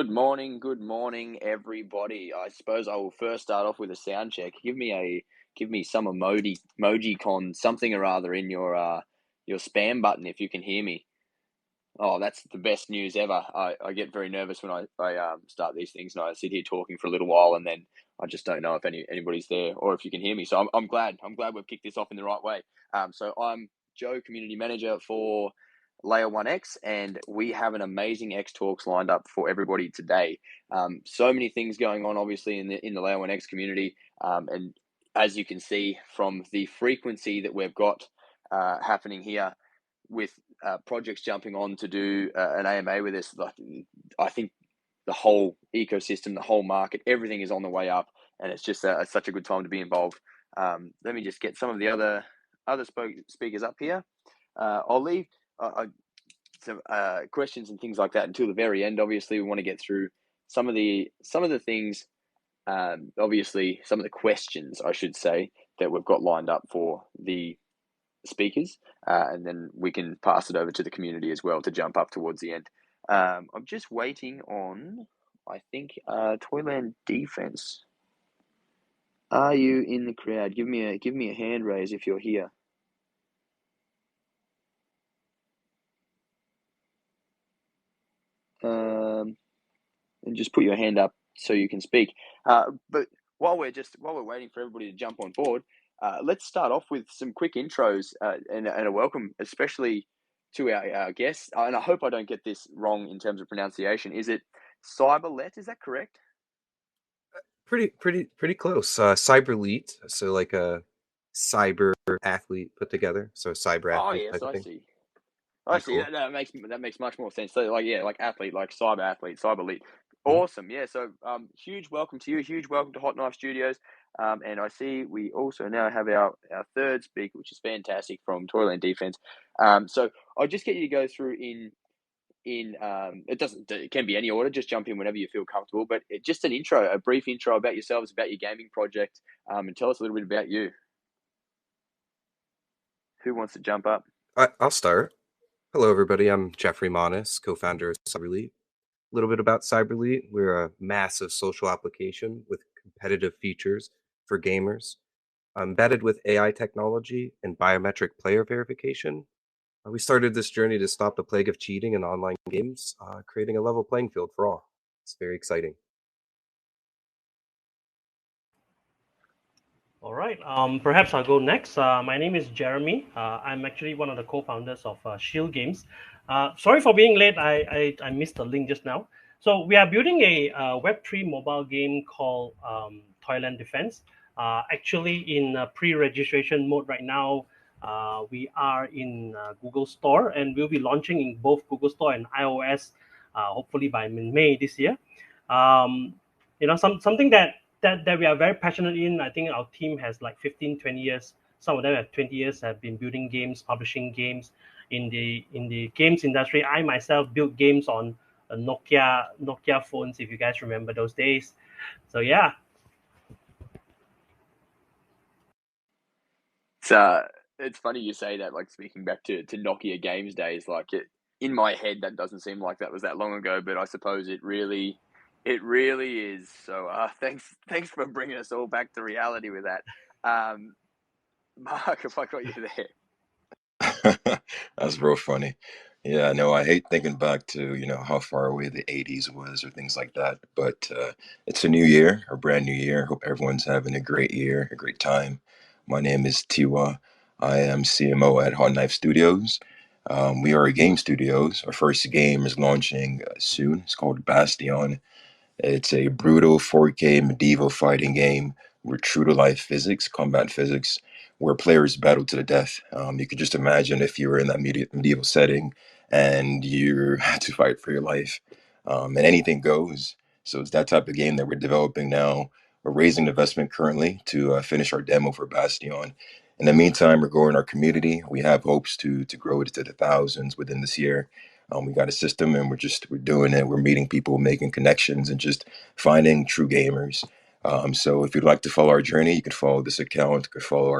good morning, everybody. I suppose I will first start off with a sound check. Give me some emoji con something or other in your spam button if you can hear me. Oh, that's the best news ever. I get very nervous when I start these things and I sit here talking for a little while and then I just don't know if anybody's there or if you can hear me. So I'm glad we've kicked this off in the right way. So I'm Joe, community manager for Layer 1X, and we have an amazing X Talks lined up for everybody today. So many things going on, obviously, in the Layer 1X community, and as you can see from the frequency that we've got happening here, with projects jumping on to do an AMA with us, like, I think the whole ecosystem, the whole market, everything is on the way up, and it's just such a good time to be involved. Let me just get some of the other speakers up here. I'll leave some questions and things like that until the very end. Obviously, we want to get through some of the things. Obviously, some of the questions, I should say, that we've got lined up for the speakers, and then we can pass it over to the community as well to jump up towards the end. I'm just waiting on, I think, Toyland Defense. Are you in the crowd? Give me a hand raise if you're here. And just put your hand up so you can speak. But while we're waiting for everybody to jump on board, let's start off with some quick intros and a welcome, especially to our guests. And I hope I don't get this wrong in terms of pronunciation. Is it Cyberlete? Is that correct? Pretty close. Cyberlete, so like a cyber athlete put together. So cyber Oh athlete yes, type of I thing. see. I Pretty see. cool. That makes much more sense. So like athlete, like cyber athlete, cyber elite. Mhm. Awesome. Yeah. So huge welcome to you. Huge welcome to Hot Knife Studios. And I see we also now have our third speaker, which is fantastic, from Toyland Defense. So I'll just get you to go through it can be any order. Just jump in whenever you feel comfortable. But just a brief intro about yourselves, about your gaming project, and tell us a little bit about you. Who wants to jump up? I'll start. Hello, everybody. I'm Jeffrey Monis, co-founder of Cyberlete. A little bit about Cyberlete. We're a massive social application with competitive features for gamers, embedded with AI technology and biometric player verification. We started this journey to stop the plague of cheating in online games, creating a level playing field for all. It's very exciting. All right. Perhaps I'll go next. My name is Jeremy. I'm actually one of the co-founders of Shield Games. Sorry for being late. I missed the link just now. So we are building a Web3 mobile game called Toyland Defense. Actually, in pre-registration mode right now. We are in Google Store, and we'll be launching in both Google Store and iOS, hopefully by May this year. Something that we are very passionate in. I think our team has like 15, 20 years. Some of them have 20 years, have been building games, publishing games in the games industry. I myself built games on Nokia phones, if you guys remember those days. So yeah. It's funny you say that, like speaking back to Nokia games days, in my head that doesn't seem like that was that long ago, but I suppose it really is. So thanks for bringing us all back to reality with that. Mark, if I got you there. That's real funny. Yeah, no, I hate thinking back to, how far away the 80s was or things like that. But it's a new year, a brand new year. Hope everyone's having a great year, a great time. My name is Tiwa. I am CMO at Hot Knife Studios. We are a game studios. Our first game is launching soon. It's called Bastion. It's a brutal 4K medieval fighting game with true to life physics, combat physics, where players battle to the death. You could just imagine if you were in that medieval setting and you had to fight for your life, and anything goes. So it's that type of game that we're developing now. We're raising investment currently to finish our demo for Bastion. In the meantime, we're growing our community. We have hopes to grow it to the thousands within this year. We got a system, and we're doing it. We're meeting people, making connections, and just finding true gamers. So if you'd like to follow our journey, you could follow this account. You could follow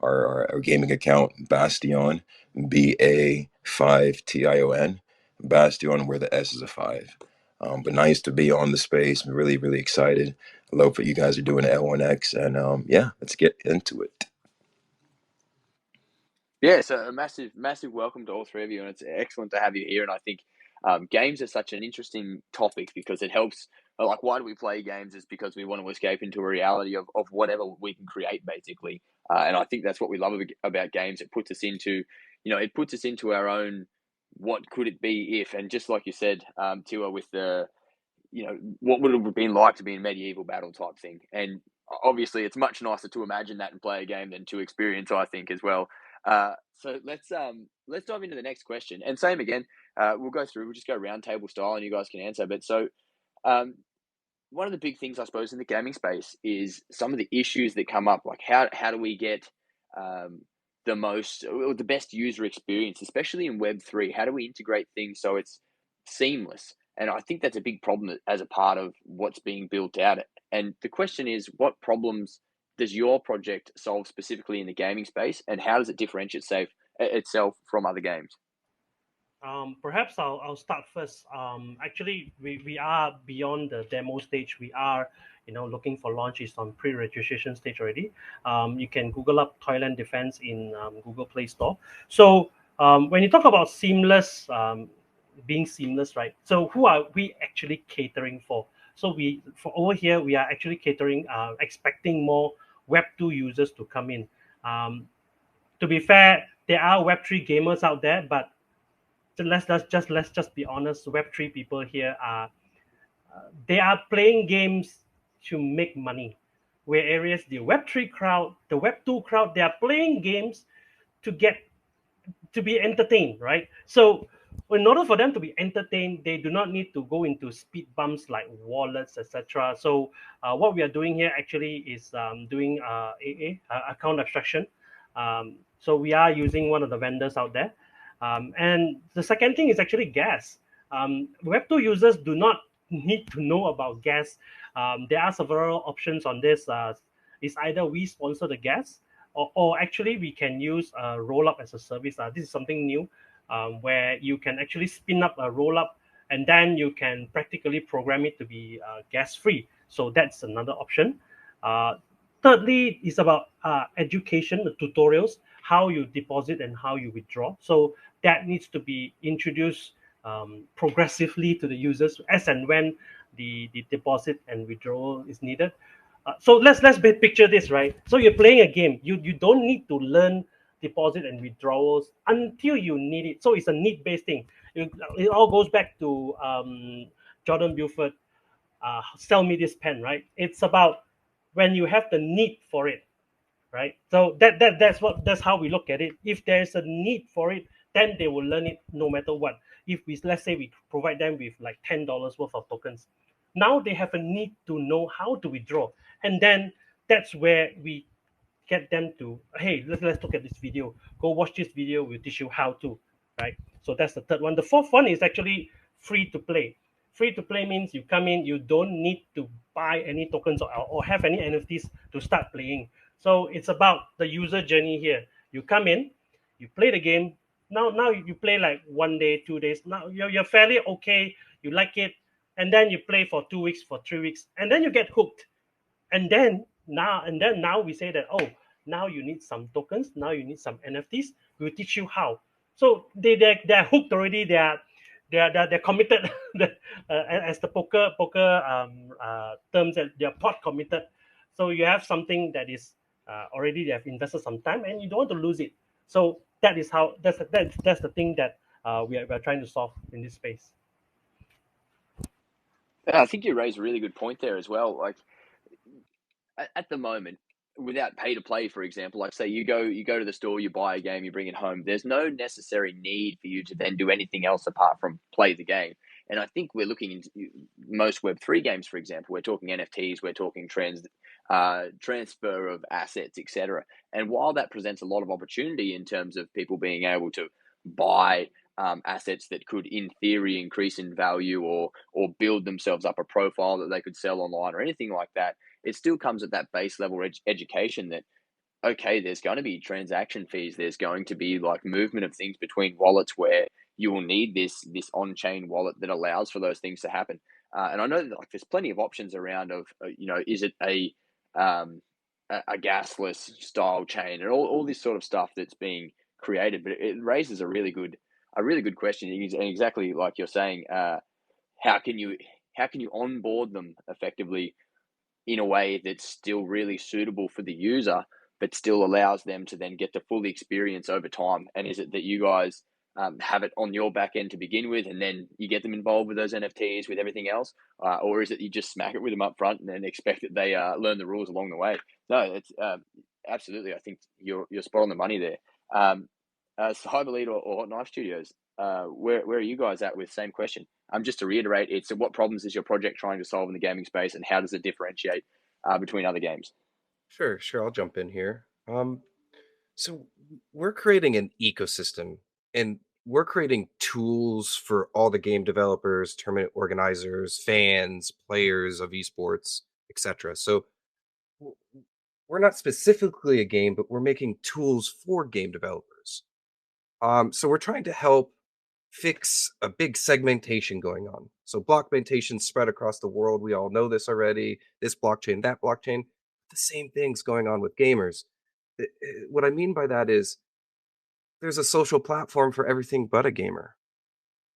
our gaming account, Bastion, BA5TION, Bastion, where the S is a 5. But nice to be on the space. I'm really, really excited. I love what you guys are doing at L1X. And yeah, let's get into it. Yeah, so a massive welcome to all three of you, and it's excellent to have you here. And I think games are such an interesting topic because it helps. Like, why do we play games? Is because we want to escape into a reality of whatever we can create, basically. And I think that's what we love about games. It puts us into, it puts us into our own. What could it be if? And just like you said, Tiwa, with the what would it have been like to be in medieval battle type thing? And obviously, it's much nicer to imagine that and play a game than to experience, I think, as well. So let's dive into the next question. And same again, we'll go through. We'll just go round table style, and you guys can answer. But so, um, one of the big things I suppose in the gaming space is some of the issues that come up. Like how do we get um, the best user experience, especially in Web3? How do we integrate things so it's seamless? And I think that's a big problem as a part of what's being built out. And the question is, what problems does your project solve specifically in the gaming space, and how does it differentiate itself from other games? Perhaps I'll start first. Actually, we are beyond the demo stage. We are, looking for launches on pre-registration stage already. You can Google up Toyland Defense in Google Play Store. So when you talk about seamless, being seamless, right? So who are we actually catering for? So for over here, we are actually catering, expecting more Web2 users to come in. To be fair, there are Web3 gamers out there, but let's just be honest. Web3 people here are they are playing games to make money. Whereas the Web3 crowd, the Web2 crowd, they are playing games to get to be entertained, right? So in order for them to be entertained, they do not need to go into speed bumps like wallets, etc. So what we are doing here actually is doing AA, account abstraction. So we are using one of the vendors out there. And the second thing is actually gas. Web2 users do not need to know about gas. There are several options on this. It's either we sponsor the gas, or actually we can use a roll up as a service. This is something new, where you can actually spin up a roll up and then you can practically program it to be gas free. So that's another option. Thirdly, is about education, the tutorials, how you deposit and how you withdraw. So that needs to be introduced progressively to the users as and when the deposit and withdrawal is needed. So let's picture this, right? So you're playing a game. You don't need to learn deposit and withdrawals until you need it. So it's a need-based thing. It all goes back to Jordan Belfort. Sell me this pen, right? It's about when you have the need for it, right? So that's how we look at it. If there's a need for it, then they will learn it no matter what. If let's say we provide them with like $10 worth of tokens, now they have a need to know how to withdraw, and then that's where we get them to, hey, let's look at this video. Go watch this video. We'll teach you how to, right? So that's the third one. The fourth one is actually free to play. Free to play means you come in, you don't need to buy any tokens or have any NFTs to start playing. So it's about the user journey here. You come in, you play the game. Now you play like 1 day, 2 days. Now you're fairly okay. You like it, and then you play for 2 weeks, for 3 weeks, and then you get hooked. And then now we say that, oh, now you need some tokens. Now you need some NFTs. We'll teach you how. So they're hooked already. They're committed. As the poker terms, that they're pot committed. So you have something that is already they have invested some time, and you don't want to lose it. So that's the thing that we are trying to solve in this space. I think you raised a really good point there as well. Like at the moment, without pay to play, for example, like say you go to the store, you buy a game, you bring it home. There's no necessary need for you to then do anything else apart from play the game. And I think we're looking into most Web3 games, for example. We're talking NFTs, we're talking transfer of assets, etc. And while that presents a lot of opportunity in terms of people being able to buy assets that could, in theory, increase in value or build themselves up a profile that they could sell online or anything like that, it still comes at that base level education that, okay, there's going to be transaction fees. There's going to be like movement of things between wallets where, you will need this on-chain wallet that allows for those things to happen. And I know that like there's plenty of options around of is it a gasless style chain and all this sort of stuff that's being created, but it raises a really good question. And exactly like you're saying, how can you onboard them effectively in a way that's still really suitable for the user, but still allows them to then get the full experience over time? And is it that you guys have it on your back end to begin with, and then you get them involved with those NFTs, with everything else, or is it you just smack it with them up front and then expect that they learn the rules along the way? No, it's absolutely. I think you're spot on the money there. Cyberlete or Knife Studios, where are you guys at with same question? Just to reiterate, it's what problems is your project trying to solve in the gaming space, and how does it differentiate between other games? Sure, I'll jump in here. So we're creating an ecosystem, and we're creating tools for all the game developers, tournament organizers, fans, players of esports, etc. So w- we're not specifically a game, but we're making tools for game developers. So we're trying to help fix a big segmentation going on. So blockmentation spread across the world. We all know this already. This blockchain, that blockchain. The same thing's going on with gamers. What I mean by that is there's a social platform for everything but a gamer.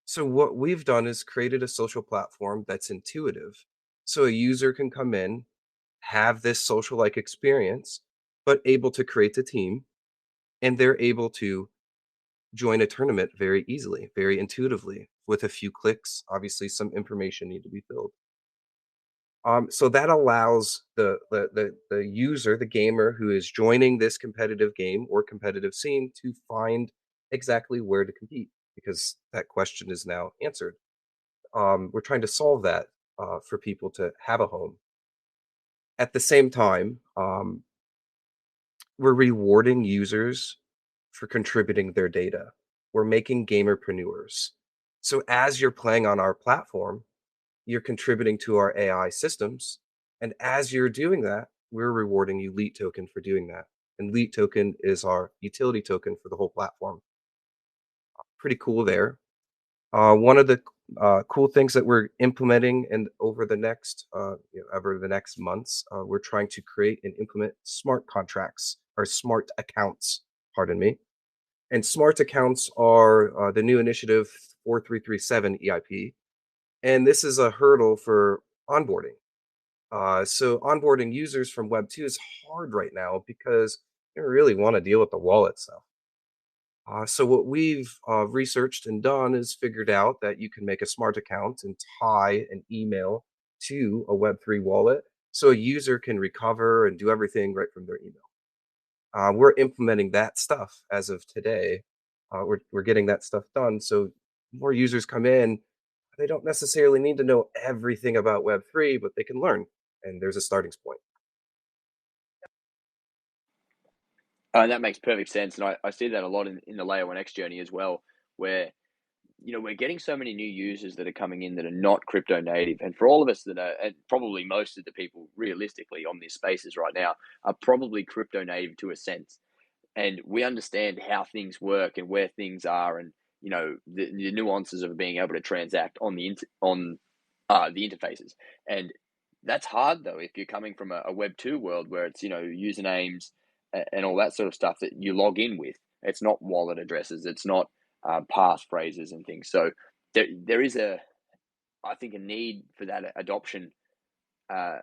So what we've done is created a social platform that's intuitive. So a user can come in, have this social like experience, but able to create a team, and they're able to join a tournament very easily, very intuitively, with a few clicks. Obviously, some information need to be filled. So that allows the user, the gamer who is joining this competitive game or competitive scene to find exactly where to compete, because that question is now answered. We're trying to solve that for people to have a home. At the same time, we're rewarding users for contributing their data. We're making gamerpreneurs. So as you're playing on our platform, you're contributing to our AI systems. And as you're doing that, we're rewarding you Leet token for doing that. And Leet token is our utility token for the whole platform. Pretty cool there. One of the cool things that we're implementing and over the next months, we're trying to create and implement smart contracts or smart accounts. Pardon me. And smart accounts are the new initiative 4337 EIP. And this is a hurdle for onboarding. So onboarding users from Web2 is hard right now because they don't really want to deal with the wallet stuff. So what we've researched and done is figured out that you can make a smart account and tie an email to a Web3 wallet, so a user can recover and do everything right from their email. We're implementing that stuff as of today. We're getting that stuff done, so more users come in. They don't necessarily need to know everything about Web3, but they can learn, and there's a starting point. That makes perfect sense, and I see that a lot in the Layer 1X journey as well, where we're getting so many new users that are coming in that are not crypto native, and for all of us that are, and probably most of the people realistically on these spaces right now are probably crypto native to a sense, and we understand how things work and where things are, and the nuances of being able to transact on the interfaces, and that's hard though if you're coming from a Web2 world where it's usernames and all that sort of stuff that you log in with. It's not wallet addresses. It's not passphrases and things. So there is I think, a need for that adoption uh,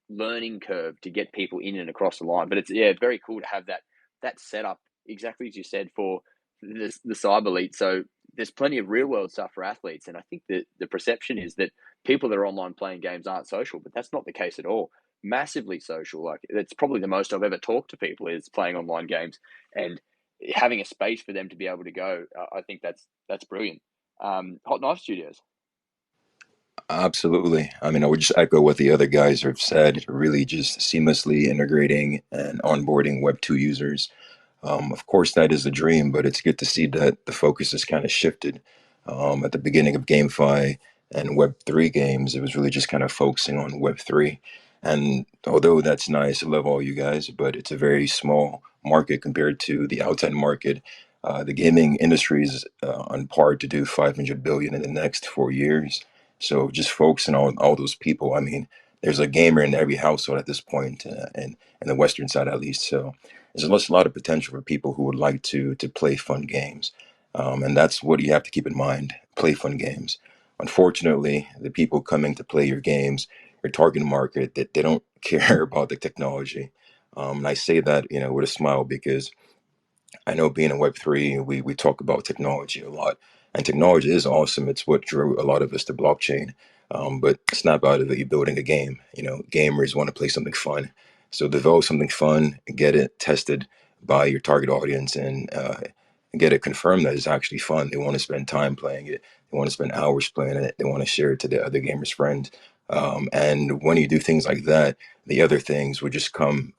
learning curve to get people in and across the line. But it's very cool to have that setup exactly as you said for the Cyberlete. So there's plenty of real world stuff for athletes, and I think that the perception is that people that are online playing games aren't social, but that's not the case at all. Massively social. Like, that's probably the most I've ever talked to people is playing online games, and having a space for them to be able to go. I think that's brilliant. Hot Knife Studios. Absolutely. I mean, I would just echo what the other guys have said, really just seamlessly integrating and onboarding Web2 users. Of course, that is a dream, but it's good to see that the focus has kind of shifted. At the beginning of GameFi and Web3 games, it was really just kind of focusing on Web3. And although that's nice, I love all you guys, but it's a very small market compared to the outside market. The gaming industry is on par to do 500 billion in the next 4 years. So just focusing on all those people. I mean, there's a gamer in every household at this point, and in the Western side at least. So there's a lot of potential for people who would like to play fun games, and that's what you have to keep in mind: play fun games. Unfortunately, the people coming to play your games, your target market, that they don't care about the technology. And I say that, with a smile, because I know being in Web3, we talk about technology a lot, and technology is awesome. It's what drew a lot of us to blockchain. But snap out of it, you're building a game. Gamers want to play something fun, so develop something fun, get it tested by your target audience, and get it confirmed that it's actually fun. They want to spend time playing it. They want to spend hours playing it. They want to share it to their other gamers' friends. And when you do things like that, the other things would just come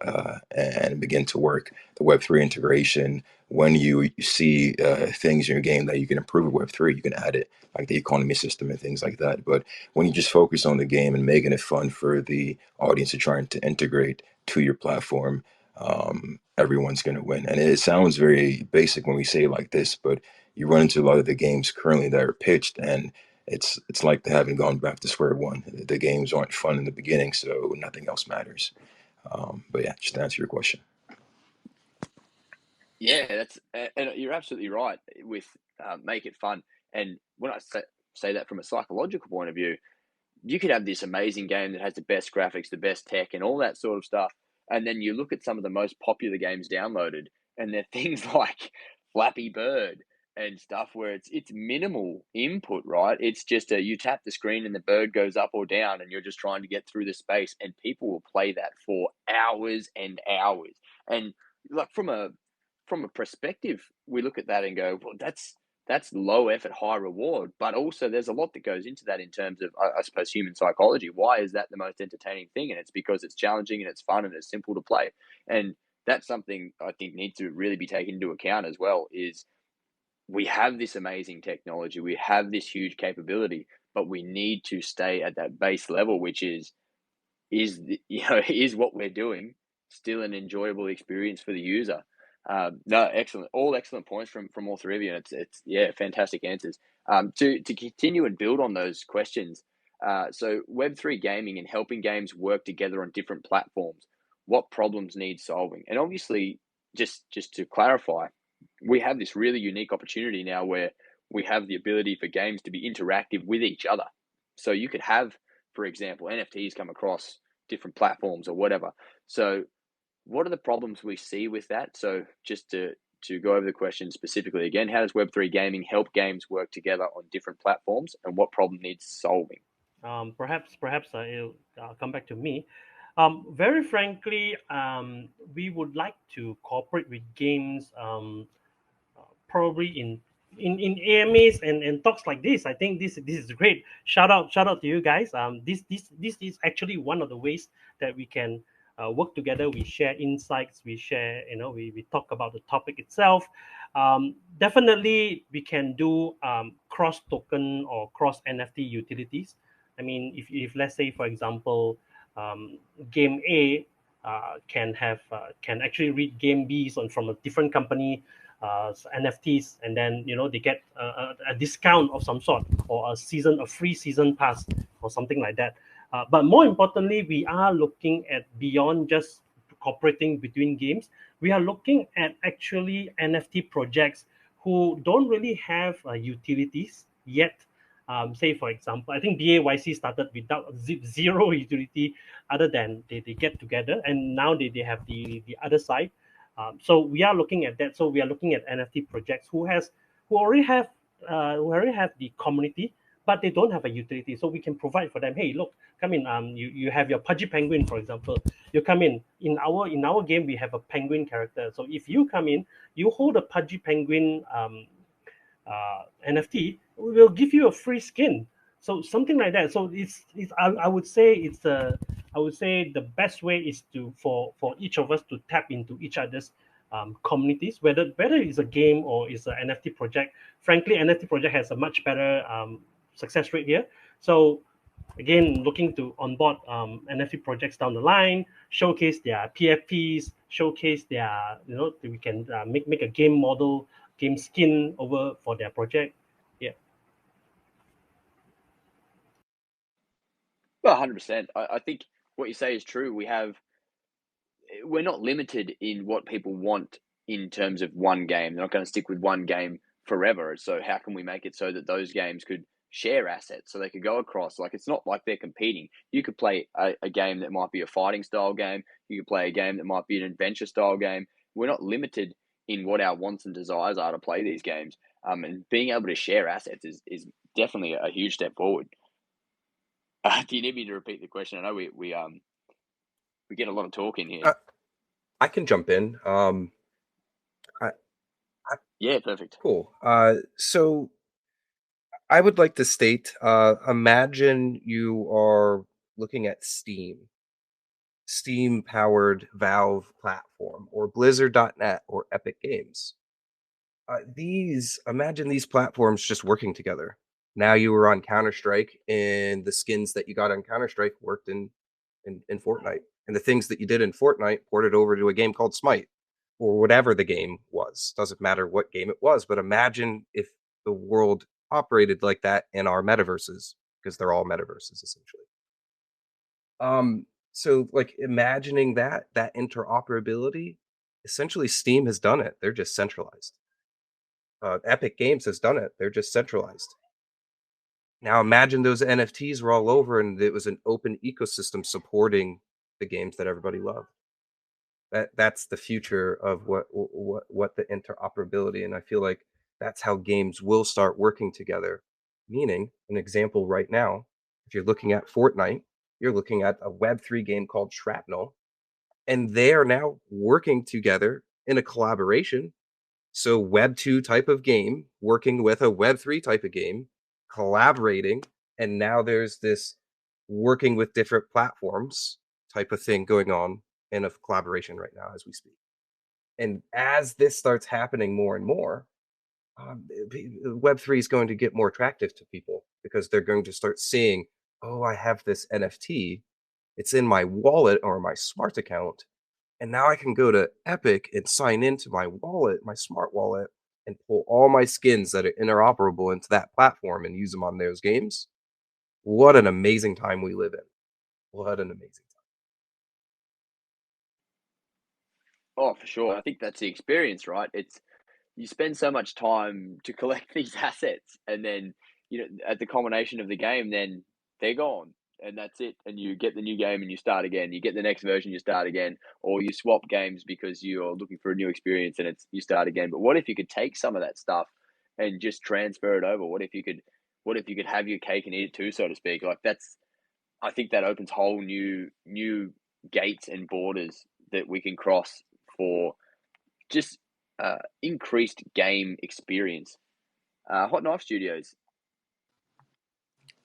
and begin to work. The Web3 integration, when you see things in your game that you can improve with Web3, you can add it, like the economy system and things like that. But when you just focus on the game and making it fun for the audience you're trying to integrate to your platform, everyone's going to win. And it sounds very basic when we say it like this, but you run into a lot of the games currently that are pitched, and it's like they haven't gone back to square one. The games aren't fun in the beginning, so nothing else matters. But yeah, just to answer your question. Yeah, and you're absolutely right with make it fun. And when I say that from a psychological point of view, you could have this amazing game that has the best graphics, the best tech, and all that sort of stuff. And then you look at some of the most popular games downloaded, and they're things like Flappy Bird and stuff where it's minimal input, right? It's just you tap the screen and the bird goes up or down, and you're just trying to get through the space, and people will play that for hours and hours. And like from a perspective, we look at that and go, well, that's low effort, high reward. But also, there's a lot that goes into that in terms of, I suppose, human psychology. Why is that the most entertaining thing? And it's because it's challenging and it's fun and it's simple to play. And that's something I think needs to really be taken into account as well. Is we have this amazing technology, we have this huge capability, but we need to stay at that base level, which is what we're doing still an enjoyable experience for the user? No, excellent, all excellent points from all three of you, and it's yeah, fantastic answers. To continue and build on those questions, so Web3 gaming and helping games work together on different platforms, what problems need solving? And obviously, just to clarify, we have this really unique opportunity now where we have the ability for games to be interactive with each other. So you could have, for example, NFTs come across different platforms or whatever. So what are the problems we see with that? So just to go over the question specifically again, how does Web3 gaming help games work together on different platforms, and what problem needs solving? Perhaps it'll come back to me. Very frankly, we would like to cooperate with games, probably in AMAs and talks like this. I think this is great. Shout out to you guys. This is actually one of the ways that we can work together. We share insights. We share, we talk about the topic itself. Definitely, we can do cross token or cross NFT utilities. I mean, if let's say, for example, game A can actually read game B from a different company, NFTs, and then they get a discount of some sort, or a free season pass, or something like that. But more importantly, we are looking at beyond just cooperating between games. We are looking at actually NFT projects who don't really have utilities yet. Say, for example, I think BAYC started without zero utility other than they get together, and now they have the other side. So we are looking at that. So we are looking at NFT projects who already have the community, but they don't have a utility. So we can provide for them. Hey, look, come in. You have your Pudgy Penguin, for example. You come in our game. We have a penguin character. So if you come in, you hold a Pudgy Penguin NFT, we will give you a free skin. So something like that. So I would say the best way is for each of us to tap into each other's communities, whether it's a game or it's an NFT project. Frankly, NFT project has a much better success rate here. So again, looking to onboard NFT projects down the line, showcase their PFPs, showcase their, we can make a game model game skin over for their project. Yeah. Well, 100%. I think what you say is true. We're not limited in what people want in terms of one game. They're not going to stick with one game forever. So how can we make it so that those games could share assets so they could go across? Like, it's not like they're competing. You could play a game that might be a fighting style game. You could play a game that might be an adventure style game. We're not limited in what our wants and desires are to play these games. And being able to share assets is definitely a huge step forward. Do you need me to repeat the question? I know we get a lot of talk in here. I can jump in. Yeah, perfect. Cool. So I would like to state, imagine you are looking at Steam powered Valve platform, or Blizzard.net, or Epic Games. Imagine these platforms just working together. Now you were on Counter-Strike, and the skins that you got on Counter-Strike worked in Fortnite. And the things that you did in Fortnite ported over to a game called Smite, or whatever the game was. Doesn't matter what game it was, but imagine if the world operated like that in our metaverses, because they're all metaverses essentially. So like imagining that interoperability, essentially Steam has done it. They're just centralized. Epic Games has done it. They're just centralized. Now imagine those NFTs were all over and it was an open ecosystem supporting the games that everybody loved. That's the future of what the interoperability, and I feel like that's how games will start working together. Meaning, an example right now, if you're looking at Fortnite, you're looking at a Web3 game called Shrapnel, and they are now working together in a collaboration. So Web2 type of game working with a Web3 type of game, collaborating, and now there's this working with different platforms type of thing going on in a collaboration right now as we speak. And as this starts happening more and more, Web3 is going to get more attractive to people because they're going to start seeing, oh, I have this NFT. It's in my wallet or my smart account. And now I can go to Epic and sign into my wallet, my smart wallet, and pull all my skins that are interoperable into that platform and use them on those games. What an amazing time we live in. What an amazing time. Oh, for sure. I think that's the experience, right? It's you spend so much time to collect these assets, and then at the culmination of the game, then they're gone, and that's it. And you get the new game, and you start again. You get the next version, you start again, or you swap games because you're looking for a new experience, and you start again. But what if you could take some of that stuff and just transfer it over? What if you could have your cake and eat it too, so to speak? Like I think that opens whole new gates and borders that we can cross for just increased game experience. Hot Knife Studios.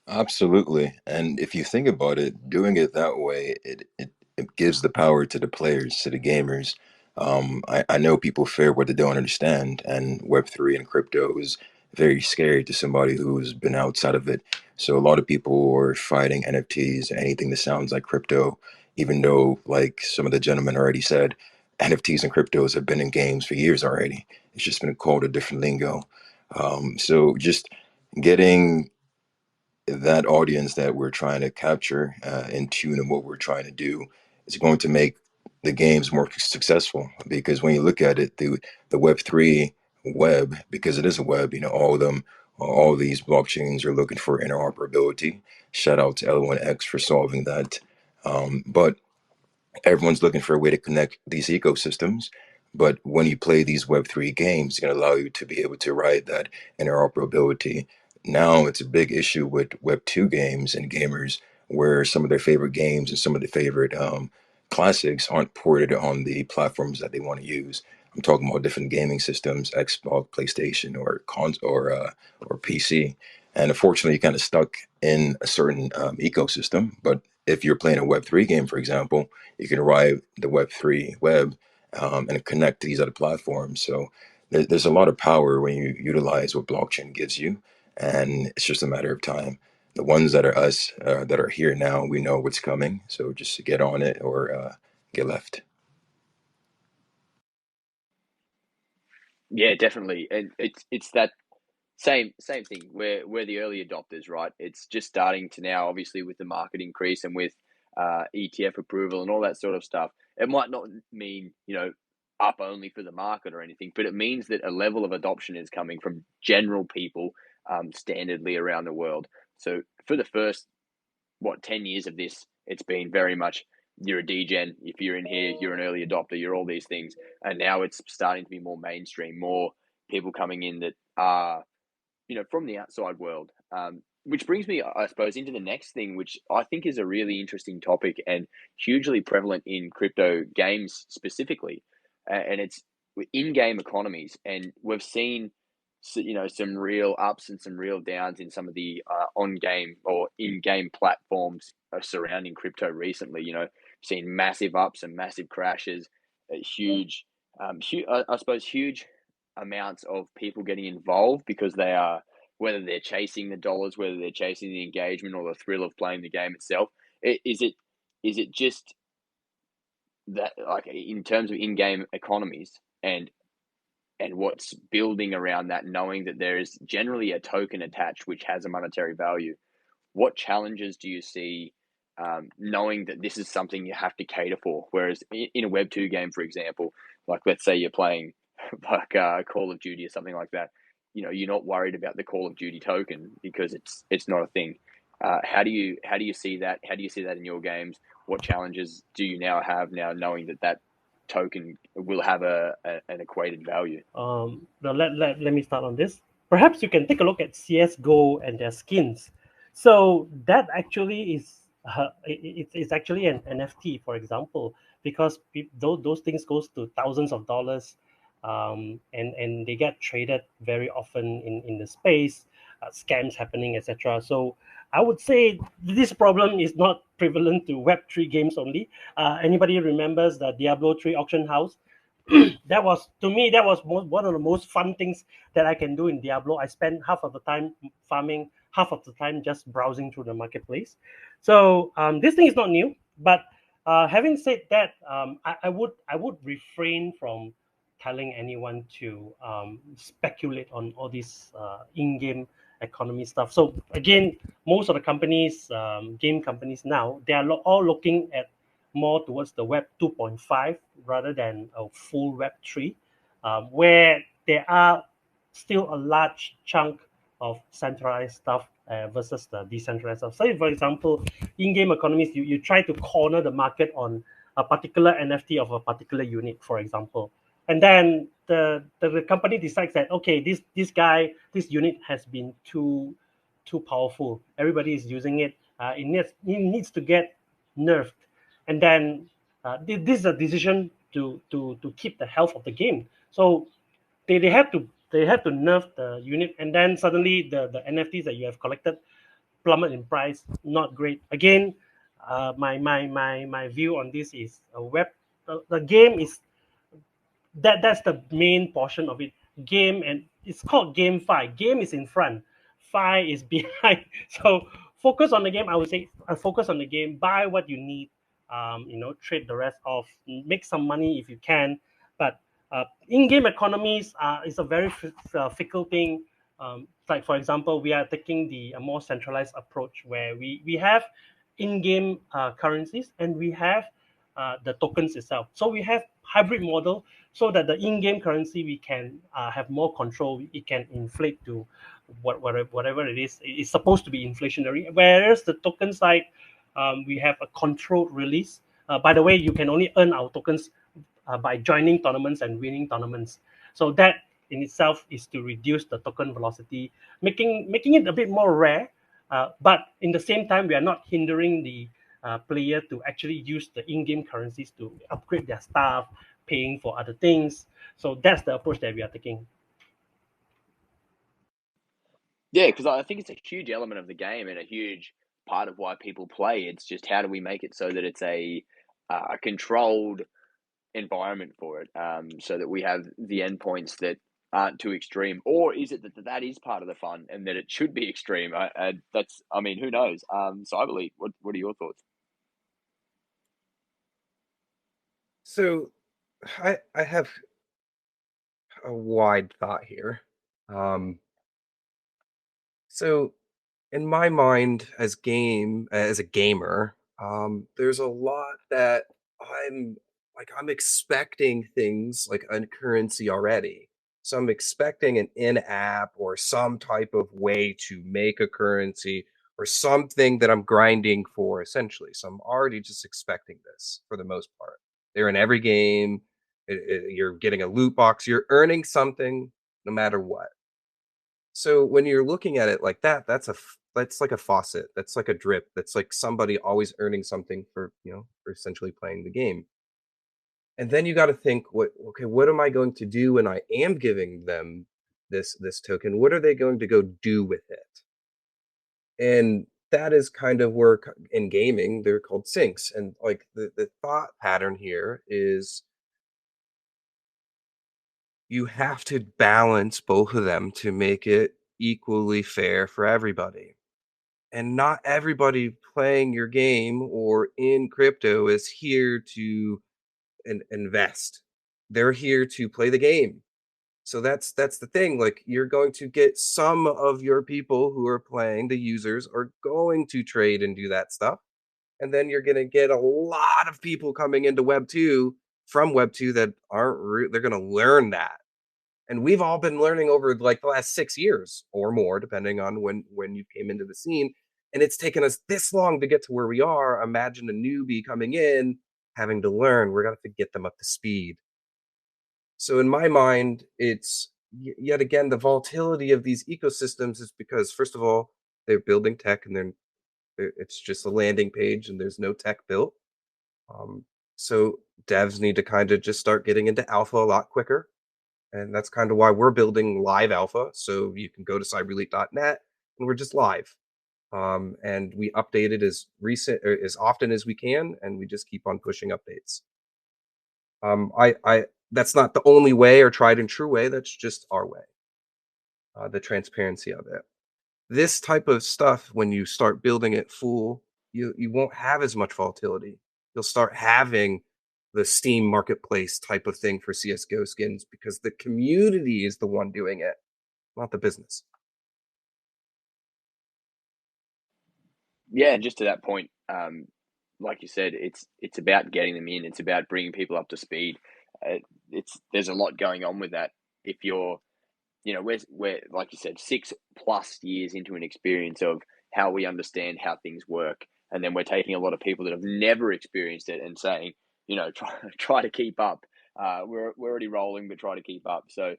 Absolutely. And if you think about it, doing it that way, it gives the power to the players, to the gamers. I know people fear what they don't understand, and Web3 and crypto is very scary to somebody who's been outside of it. So a lot of people are fighting NFTs, anything that sounds like crypto, even though, like some of the gentlemen already said, NFTs and cryptos have been in games for years already. It's just been called a different lingo. So just getting that audience that we're trying to capture in tune of what we're trying to do is going to make the games more successful, because when you look at it, the Web3 web, because it is a web, all of them, all these blockchains are looking for interoperability. Shout out to L1X for solving that. But everyone's looking for a way to connect these ecosystems. But when you play these Web3 games, it's going to allow you to be able to ride that interoperability. Now it's a big issue with Web2 games and gamers, where some of their favorite games and some of their favorite classics aren't ported on the platforms that they want to use. I'm talking about different gaming systems, Xbox, PlayStation, or or PC. And unfortunately, you're kind of stuck in a certain ecosystem. But if you're playing a Web3 game, for example, you can ride the Web3 web and connect to these other platforms. So there's a lot of power when you utilize what blockchain gives you, and it's just a matter of time. The ones that are us that are here now, we know what's coming. So just get on it or get left. Yeah, definitely, and it's that same thing. We're the early adopters, right? It's just starting to now, obviously, with the market increase and with ETF approval and all that sort of stuff. It might not mean up only for the market or anything, but it means that a level of adoption is coming from general people, standardly around the world. So for the first 10 years of this, it's been very much you're a degen. If you're in here, you're an early adopter. You're all these things, and now it's starting to be more mainstream. More people coming in that are from the outside world. Which brings me, I suppose, into the next thing, which I think is a really interesting topic and hugely prevalent in crypto games specifically, and it's in-game economies. And we've seen, some real ups and some real downs in some of the on-game or in-game platforms surrounding crypto recently. Seen massive ups and massive crashes, huge, I suppose, huge amounts of people getting involved because they are, whether they're chasing the dollars, whether they're chasing the engagement or the thrill of playing the game itself. Is it just that, like, in terms of in-game economies and what's building around that, knowing that there is generally a token attached which has a monetary value? What challenges do you see, knowing that this is something you have to cater for? Whereas in a Web2 game, for example, like let's say you're playing like Call of Duty or something like that, you're not worried about the Call of Duty token because it's not a thing. How do you see that? How do you see that in your games? What challenges do you now have knowing that token will have an equated value? Let me start on this. Perhaps you can take a look at CS:GO and their skins. So that actually is it's actually an NFT, for example, because those things goes to thousands of dollars, and they get traded very often in the space, scams happening, etc. So I would say this problem is not prevalent to Web3 games only. Anybody remembers the Diablo 3 auction house? That was, to me, that was one of the most fun things that I can do in Diablo. I spend half of the time farming, half of the time just browsing through the marketplace. So this thing is not new, but having said that, I would refrain from telling anyone to speculate on all this in-game economy stuff. So again, most of the companies, game companies now, they are all looking at more towards the Web 2.5 rather than a full Web 3, where there are still a large chunk of centralized stuff versus the decentralized stuff. Say, for example, in-game economies, you try to corner the market on a particular NFT of a particular unit, for example. And then the company decides that, okay, this unit has been too powerful. Everybody is using it. It needs to get nerfed, and then this is a decision to keep the health of the game. So they have to nerf the unit, and then suddenly the NFTs that you have collected plummet in price. Not great. Again, my view on this is the game is that's the main portion of it. Game, and it's called GameFi. Game is in front, fi is behind. So focus on the game. I would say focus on the game. Buy what you need. Trade the rest off. Make some money if you can. But in-game economies is a very fickle thing. Like, for example, we are taking the more centralized approach where we have in-game currencies, and we have the tokens itself. So we have hybrid model, so that the in-game currency we can have more control. It can inflate to whatever it is. It's supposed to be inflationary. Whereas the token side, we have a controlled release. By the way, you can only earn our tokens by joining tournaments and winning tournaments. So that in itself is to reduce the token velocity, making it a bit more rare. But in the same time, we are not hindering the player to actually use the in-game currencies to upgrade their stuff, paying for other things. So that's the approach that we are taking. Yeah, because I think it's a huge element of the game and a huge part of why people play. It's just how do we make it so that it's a controlled environment for it, so that we have the endpoints that aren't too extreme, or is it that is part of the fun and that it should be extreme? I mean, who knows? Cyberlete, what are your thoughts? So I have a wide thought here. So in my mind as a gamer, there's a lot that I'm I'm expecting things like a currency already. So I'm expecting an in-app or some type of way to make a currency or something that I'm grinding for essentially. So I'm already just expecting this for the most part. They're in every game. You're getting a loot box. You're earning something no matter what. So when you're looking at it like that, that's like a faucet. That's like a drip. That's like somebody always earning something for, for essentially playing the game. And then you got to think, what am I going to do when I am giving them this token? What are they going to go do with it? And that is kind of where in gaming they're called sinks. And like the thought pattern here is you have to balance both of them to make it equally fair for everybody. And not everybody playing your game or in crypto is here to invest. They're here to play the game. So that's the thing. Like you're going to get some of your people who are playing, the users are going to trade and do that stuff. And then you're going to get a lot of people coming into Web 2 from Web 2 that they're going to learn that. And we've all been learning over like the last 6 years or more, depending on when you came into the scene. And it's taken us this long to get to where we are. Imagine a newbie coming in, having to learn. We're going to have to get them up to speed. So in my mind, it's yet again the volatility of these ecosystems is because first of all, they're building tech and it's just a landing page and there's no tech built. So devs need to kind of just start getting into alpha a lot quicker. And that's kind of why we're building live alpha. So you can go to cyberlete.net and we're just live. And we update it as recent or as often as we can, and we just keep on pushing updates. I that's not the only way or tried and true way. That's just our way. The transparency of it. This type of stuff, when you start building it full, you won't have as much volatility. You'll start having the Steam marketplace type of thing for CS:GO skins because the community is the one doing it, not the business. Yeah, and just to that point, like you said, it's about getting them in. It's about bringing people up to speed. There's a lot going on with that. If you're, we're like you said, 6+ years into an experience of how we understand how things work, and then we're taking a lot of people that have never experienced it and saying, try to keep up. We're already rolling, but try to keep up. So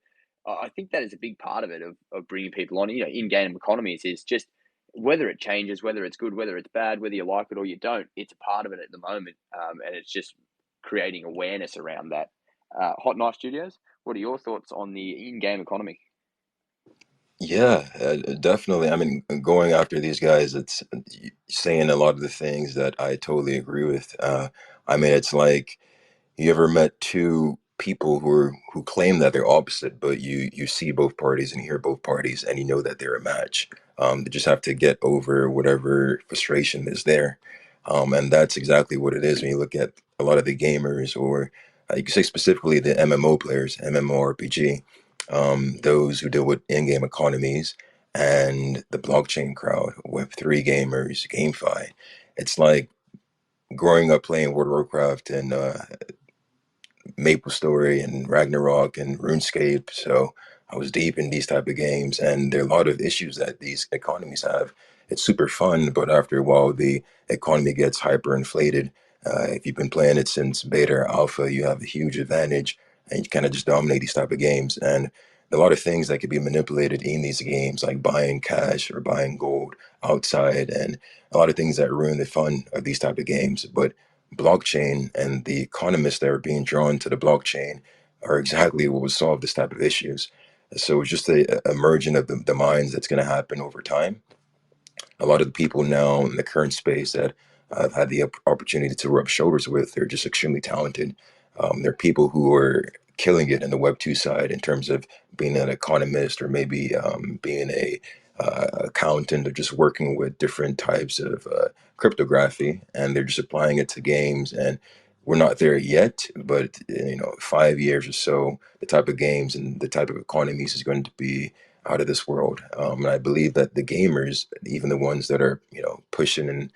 I think that is a big part of it of bringing people on. In-game economies is just whether it changes, whether it's good, whether it's bad, whether you like it or you don't. It's a part of it at the moment, and it's just creating awareness around that. Hot Knife Studios, what are your thoughts on the in-game economy? Yeah, definitely. I mean, going after these guys, it's saying a lot of the things that I totally agree with. I mean, it's like you ever met two people who claim that they're opposite, but you see both parties and hear both parties, and you know that they're a match. They just have to get over whatever frustration is there, and that's exactly what it is when you look at a lot of the gamers, or you could say specifically the MMO players, MMORPG, those who deal with in-game economies, and the blockchain crowd, Web3 gamers, GameFi. It's like growing up playing World of Warcraft and Maple Story and Ragnarok and RuneScape. So I was deep in these type of games, and there are a lot of issues that these economies have. It's super fun, but after a while, the economy gets hyperinflated. If you've been playing it since beta or alpha, you have a huge advantage, and you kind of just dominate these type of games. And a lot of things that could be manipulated in these games, like buying cash or buying gold outside, and a lot of things that ruin the fun of these type of games. But blockchain and the economists that are being drawn to the blockchain are exactly what would solve this type of issues. So it's just a merging of the minds that's going to happen over time. A lot of the people now in the current space that I've had the opportunity to rub shoulders with, they're just extremely talented. They're people who are killing it in the Web2 side in terms of being an economist or maybe being a accountant or just working with different types of cryptography, and they're just applying it to games, and we're not there yet, but 5 years or so, the type of games and the type of economies is going to be out of this world. And I believe that the gamers, even the ones that are pushing and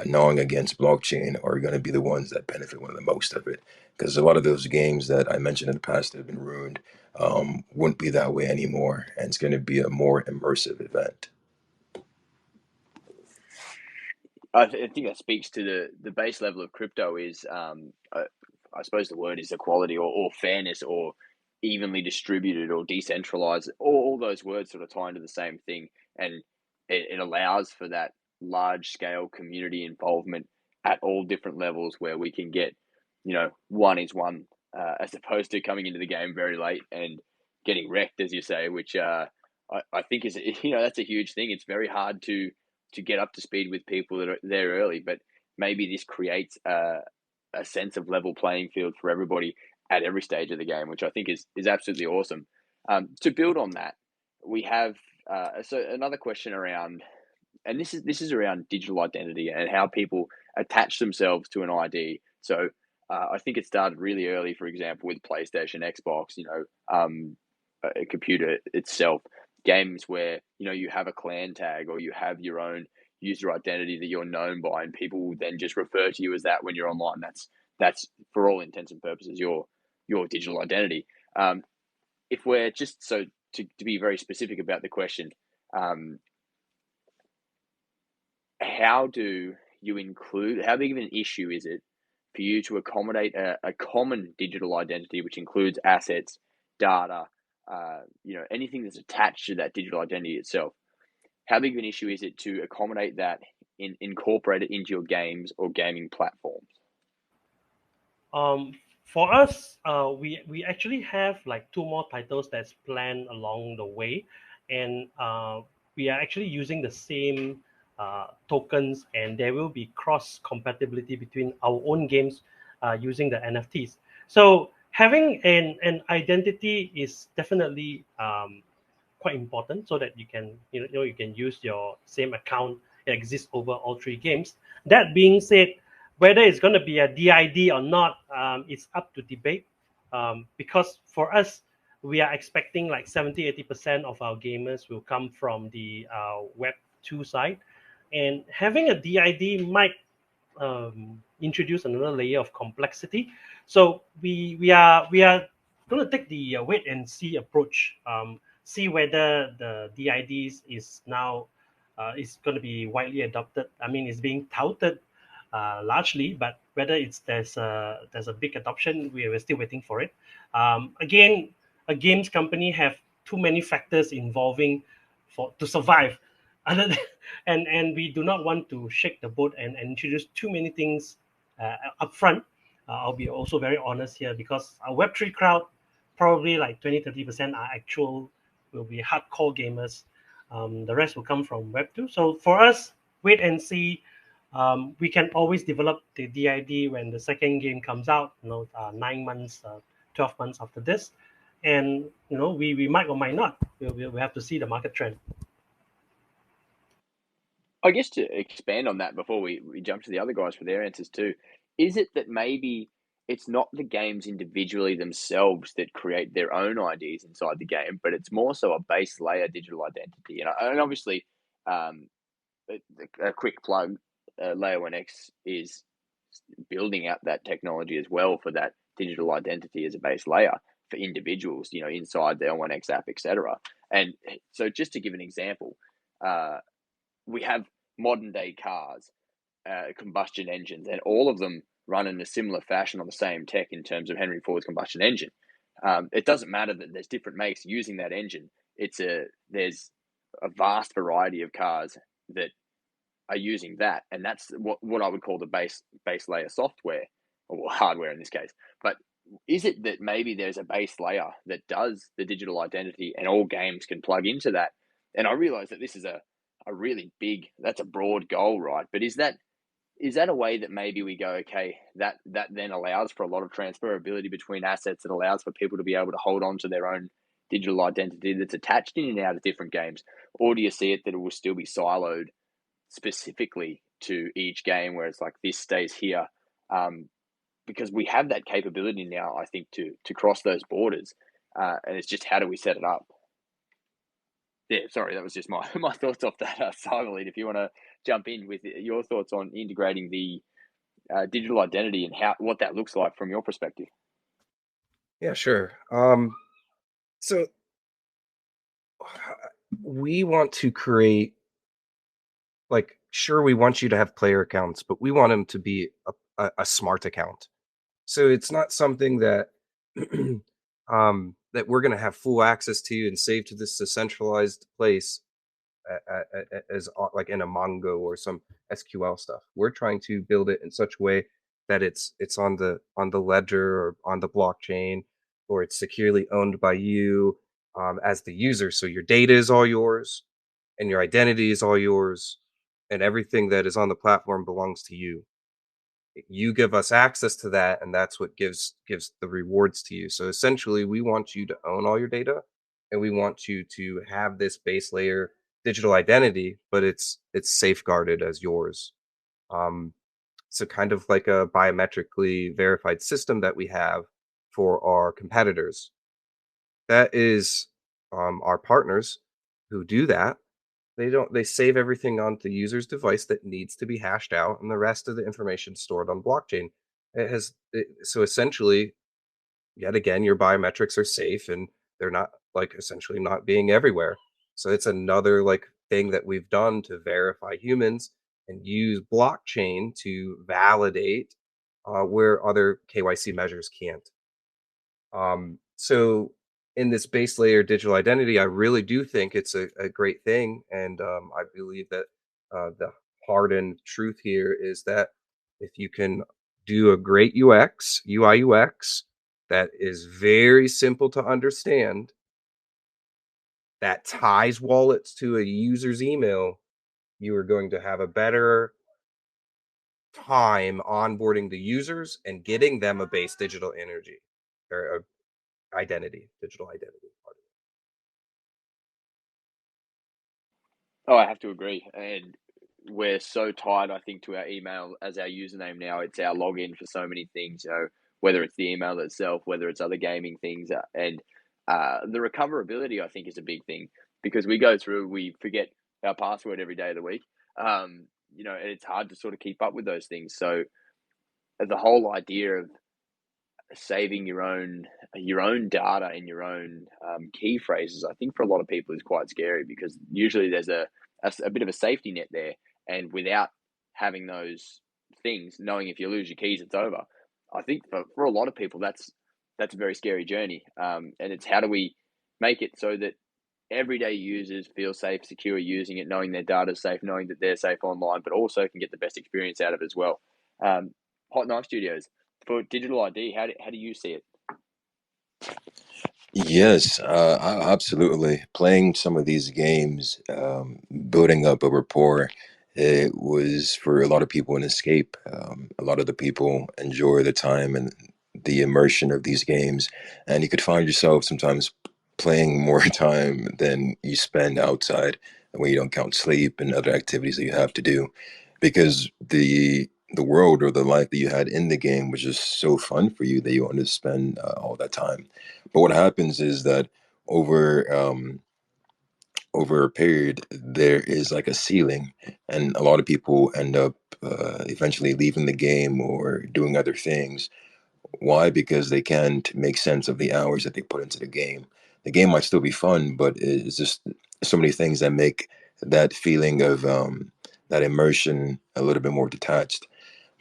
gnawing against blockchain, are going to be the ones that benefit one of the most of it. Because a lot of those games that I mentioned in the past that have been ruined wouldn't be that way anymore, and it's going to be a more immersive event. I think that speaks to the base level of crypto is, I suppose the word is equality or fairness or evenly distributed or decentralized. All those words sort of tie into the same thing, and it allows for that large scale community involvement at all different levels where we can get, one is one, as opposed to coming into the game very late and getting wrecked, as you say, which I think is that's a huge thing. It's very hard to get up to speed with people that are there early, but maybe this creates a sense of level playing field for everybody at every stage of the game, which I think is absolutely awesome. To build on that, we have so another question around, and this is around digital identity and how people attach themselves to an ID. So I think it started really early, for example, with PlayStation, Xbox, a computer itself, games where you have a clan tag or you have your own user identity that you're known by, and people will then just refer to you as that when you're online. That's for all intents and purposes your digital identity. If we're just to be very specific about the question, how do you include? How big of an issue is it for you to accommodate a common digital identity, which includes assets, data, anything that's attached to that digital identity itself? How big of an issue is it to accommodate that incorporate it into your games or gaming platforms? For us, we actually have like two more titles that's planned along the way, and we are actually using the same tokens, and there will be cross compatibility between our own games using the NFTs. So having an identity is definitely quite important, so that you can you can use your same account. It exists over all three games. That being said, whether it's going to be a DID or not, it's up to debate. Because for us, we are expecting like 70-80% of our gamers will come from the Web2 side, and having a DID might introduce another layer of complexity. So we are going to take the wait and see approach. See whether the DIDs is now is going to be widely adopted. I mean, it's being touted largely, but whether there's a big adoption, we're still waiting for it. Again, a games company have too many factors involving to survive. Other than, and we do not want to shake the boat and introduce too many things upfront. I'll be also very honest here, because our Web3 crowd, probably like 20-30% are actual, will be hardcore gamers. The rest will come from Web2. So for us, wait and see. We can always develop the DID when the second game comes out, 9 months, 12 months after this. And, we might or might not. We have to see the market trend. I guess to expand on that before we jump to the other guys for their answers too, is it that maybe it's not the games individually themselves that create their own IDs inside the game, but it's more so a base layer digital identity? And obviously, a quick plug, Layer 1X is building out that technology as well for that digital identity as a base layer for individuals, inside their 1X app, etc. And so just to give an example, we have modern day cars, combustion engines, and all of them run in a similar fashion on the same tech in terms of Henry Ford's combustion engine. It doesn't matter that there's different makes using that engine. There's a vast variety of cars that are using that, and that's what I would call the base layer software or hardware in this case. But is it that maybe there's a base layer that does the digital identity and all games can plug into that? And I realize that this is a really big, that's a broad goal, right? But is that a way that maybe we go, okay, that then allows for a lot of transferability between assets, that allows for people to be able to hold on to their own digital identity that's attached in and out of different games? Or do you see it that it will still be siloed specifically to each game, where it's like this stays here? because we have that capability now, I think, to cross those borders, and it's just how do we set it up? Yeah, sorry, that was just my my thoughts off that, Cyberlete. If you want to jump in with your thoughts on integrating the digital identity and what that looks like from your perspective. Yeah, sure. So we want to create, like, sure, we want you to have player accounts, but we want them to be a smart account. So it's not something that that we're going to have full access to and save to this decentralized place as like in a Mongo or some SQL stuff. We're trying to build it in such a way that it's on the ledger or on the blockchain, or it's securely owned by you as the user. So your data is all yours, and your identity is all yours, and everything that is on the platform belongs to you. You give us access to that, and that's what gives the rewards to you. So essentially, we want you to own all your data, and we want you to have this base layer digital identity, but it's safeguarded as yours. um so kind of like a biometrically verified system that we have for our competitors. That is our partners who do that. They save everything on the user's device that needs to be hashed out, and the rest of the information stored on blockchain. So essentially, yet again, your biometrics are safe, and they're not, like, essentially not being everywhere. So it's another, like, thing that we've done to verify humans and use blockchain to validate where other KYC measures can't. So in this base layer digital identity, I really do think it's a great thing, and I believe that the hardened truth here is that if you can do a great UI UX that is very simple to understand, that ties wallets to a user's email, you are going to have a better time onboarding the users and getting them a base digital energy or digital identity. Oh, I have to agree. And we're so tied, I think, to our email as our username now. It's our login for so many things, whether it's the email itself, whether it's other gaming things. And the recoverability, I think, is a big thing because we go through, we forget our password every day of the week. And it's hard to sort of keep up with those things. So the whole idea of saving your own data and your own key phrases, I think for a lot of people is quite scary because usually there's a bit of a safety net there, and without having those things, knowing if you lose your keys, it's over. I think for a lot of people that's a very scary journey, and it's how do we make it so that everyday users feel safe, secure using it, knowing their data is safe, knowing that they're safe online, but also can get the best experience out of it as well. Um, Hot Knife Studios, for digital ID, how do you see it? Yes, absolutely. Playing some of these games, building up a rapport, it was for a lot of people an escape. A lot of the people enjoy the time and the immersion of these games, and you could find yourself sometimes playing more time than you spend outside when you don't count sleep and other activities that you have to do, because the world or the life that you had in the game was just so fun for you that you wanted to spend all that time. But what happens is that over over a period, there is like a ceiling, and a lot of people end up eventually leaving the game or doing other things. Why? Because they can't make sense of the hours that they put into the game. The game might still be fun, but it's just so many things that make that feeling of that immersion a little bit more detached.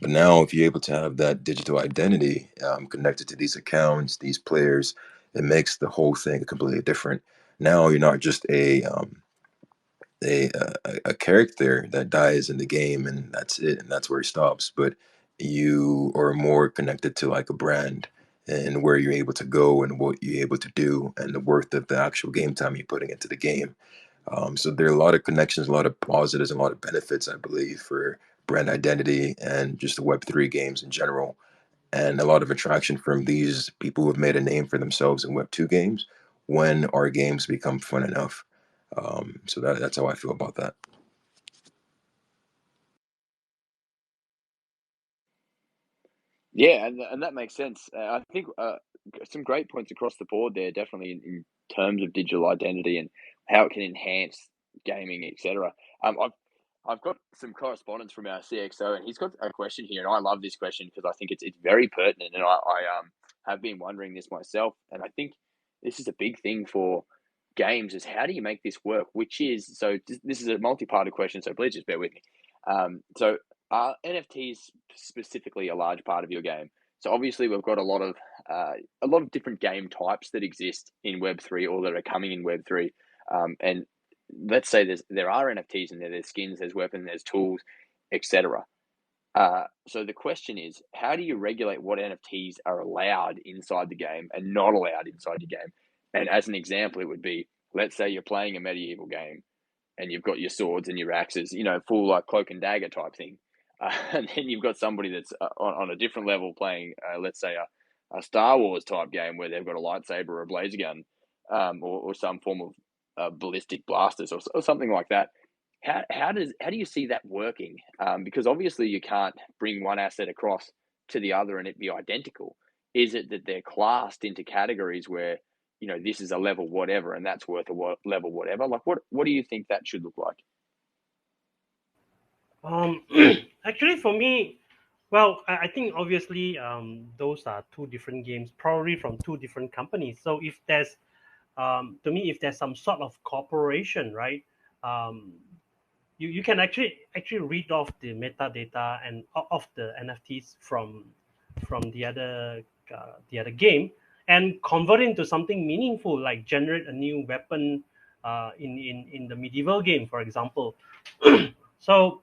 But now, if you're able to have that digital identity connected to these accounts, these players, it makes the whole thing completely different. Now you're not just a character that dies in the game and that's it, and that's where it stops. But you are more connected to like a brand and where you're able to go and what you're able to do and the worth of the actual game time you're putting into the game. So there are a lot of connections, a lot of positives, and a lot of benefits, I believe, for brand identity and just the Web3 games in general, and a lot of attraction from these people who have made a name for themselves in Web2 games when our games become fun enough. So that's how I feel about that. Yeah, and that makes sense. I think some great points across the board there, definitely in terms of digital identity and how it can enhance gaming, etc. I've got some correspondence from our CXO, and he's got a question here, and I love this question because I think it's very pertinent, and I have been wondering this myself, and I think this is a big thing for games is how do you make this work? Which is so this is a multi-parted question, so please just bear with me. So are NFTs specifically a large part of your game? So obviously we've got a lot of different game types that exist in Web3 or that are coming in Web3, and let's say there are NFTs in there. There's skins, there's weapons, there's tools, etc. So the question is, how do you regulate what NFTs are allowed inside the game and not allowed inside your game? And as an example, it would be, let's say you're playing a medieval game and you've got your swords and your axes, full like cloak and dagger type thing. And then you've got somebody that's on a different level playing, let's say, a Star Wars type game where they've got a lightsaber or a laser gun, or some form of ballistic blasters or something like that. How do you see that working? Because obviously you can't bring one asset across to the other and it be identical. Is it that they're classed into categories where this is a level whatever and that's worth a level whatever? Like what do you think that should look like? Actually, for me, well, I think obviously those are two different games, probably from two different companies. So if there's, to me, if there's some sort of cooperation, right, you can actually read off the metadata and of the NFTs from the other game and convert it into something meaningful, like generate a new weapon in the medieval game, for example. So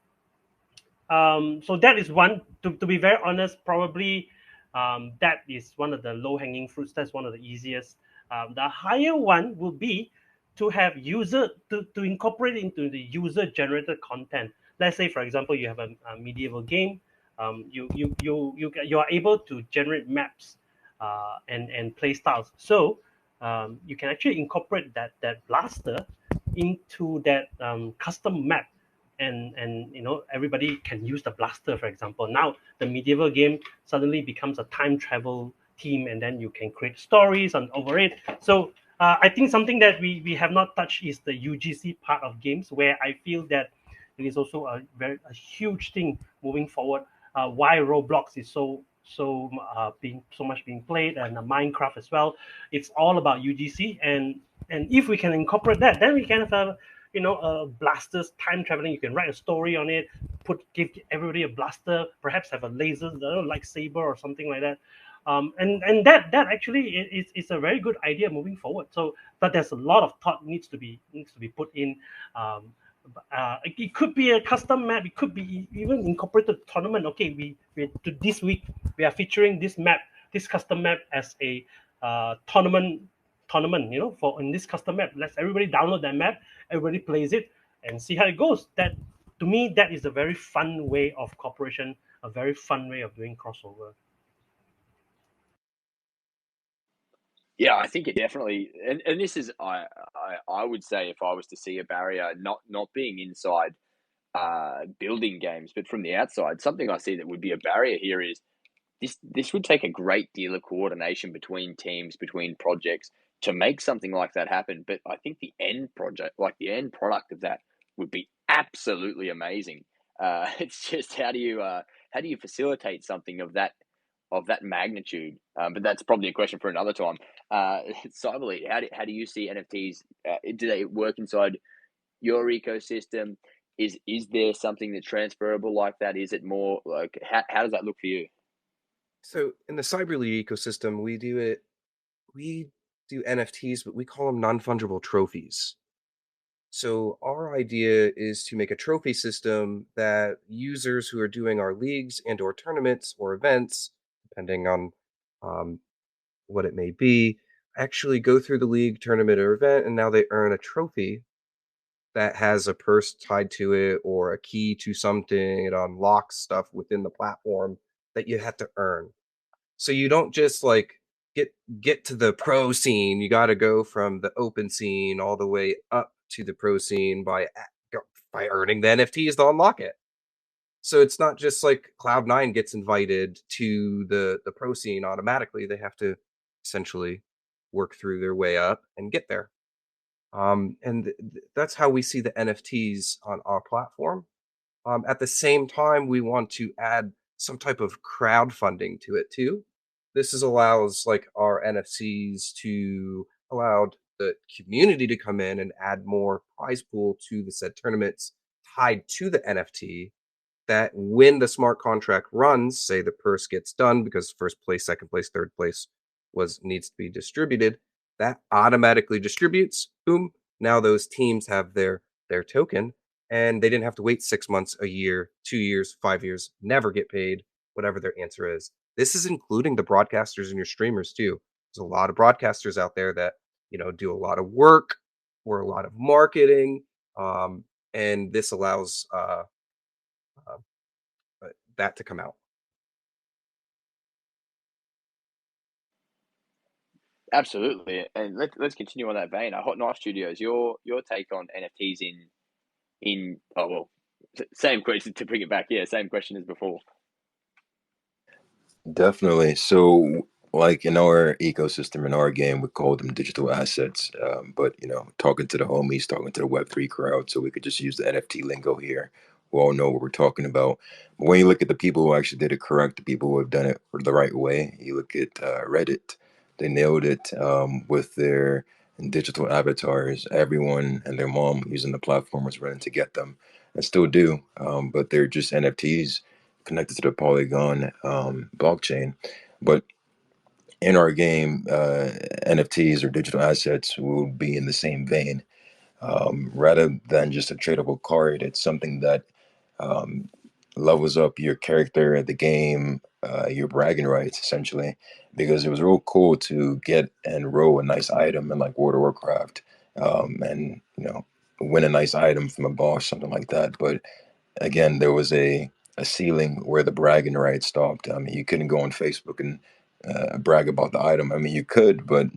so that is one. To be very honest, probably that is one of the low hanging fruits. That's one of the easiest. The higher one will be to have to incorporate into the user generated content. Let's say, for example, you have a medieval game. You are able to generate maps and play styles. So you can actually incorporate that blaster into that custom map, and everybody can use the blaster, for example. Now the medieval game suddenly becomes a time travel team, and then you can create stories on over it. So I think something that we have not touched is the UGC part of games, where I feel that it is also a huge thing moving forward. Why Roblox is being so much being played, and Minecraft as well. It's all about UGC, and if we can incorporate that, then we can have blasters, time traveling. You can write a story on it, give everybody a blaster, perhaps have a laser, lightsaber or something like that. And that actually is a very good idea moving forward. So, but there's a lot of thought needs to be put in. It could be a custom map. It could be even incorporated tournament. Okay, this week we are featuring this map, this custom map as a tournament. For in this custom map, let's everybody download that map, everybody plays it, and see how it goes. That, to me, that is a very fun way of cooperation, a very fun way of doing crossover. Yeah, I think it definitely, and this is I would say if I was to see a barrier, not being inside building games, but from the outside, something I see that would be a barrier here is this would take a great deal of coordination between teams, between projects to make something like that happen. But I think the end project, like the end product of that, would be absolutely amazing. It's just how do you facilitate something of that magnitude? But that's probably a question for another time. Cyberlete, how do you see NFTs? Do they work inside your ecosystem? Is there something that's transferable like that? Is it more like how does that look for you? So in the Cyberlete ecosystem, we do NFTs, but we call them non-fungible trophies. So our idea is to make a trophy system that users who are doing our leagues and or tournaments or events, depending on um, what it may be, actually go through the league, tournament, or event, and now they earn a trophy that has a purse tied to it or a key to something. It unlocks stuff within the platform that you have to earn. So you don't just like get to the pro scene. You got to go from the open scene all the way up to the pro scene by earning the NFTs to unlock it. So it's not just like Cloud9 gets invited to the pro scene automatically. They have to essentially work through their way up and get there. That's how we see the NFTs on our platform. At the same time, we want to add some type of crowdfunding to it too. This allows like our NFCs to allow the community to come in and add more prize pool to the said tournaments tied to the NFT, that when the smart contract runs, say the purse gets done because first place, second place, third place needs to be distributed, that automatically distributes. Boom. Now those teams have their token, and they didn't have to wait 6 months, a year, 2 years, 5 years, never get paid, whatever their answer is. This is including the broadcasters and your streamers too. There's a lot of broadcasters out there that do a lot of work or a lot of marketing, and this allows uh, that to come out. Absolutely, and let's continue on that vein. Hot Knife Studios, your take on NFTs in oh well, same question to bring it back. Yeah, same question as before. Definitely. So, like in our ecosystem, in our game, we call them digital assets. But talking to the homies, talking to the Web3 crowd, so we could just use the NFT lingo here. We all know what we're talking about. But when you look at the people who actually did it correct, the people who have done it the right way, you look at Reddit, they nailed it with their digital avatars. Everyone and their mom using the platform was running to get them, and still do. But they're just NFTs connected to the Polygon blockchain. But in our game, NFTs or digital assets will be in the same vein. Rather than just a tradable card, it's something that um, levels up your character at the game, your bragging rights, essentially. Because it was real cool to get and roll a nice item in like World of Warcraft, and win a nice item from a boss, something like that. But again, there was a ceiling where the bragging rights stopped. I mean, you couldn't go on Facebook and brag about the item. I mean, you could, but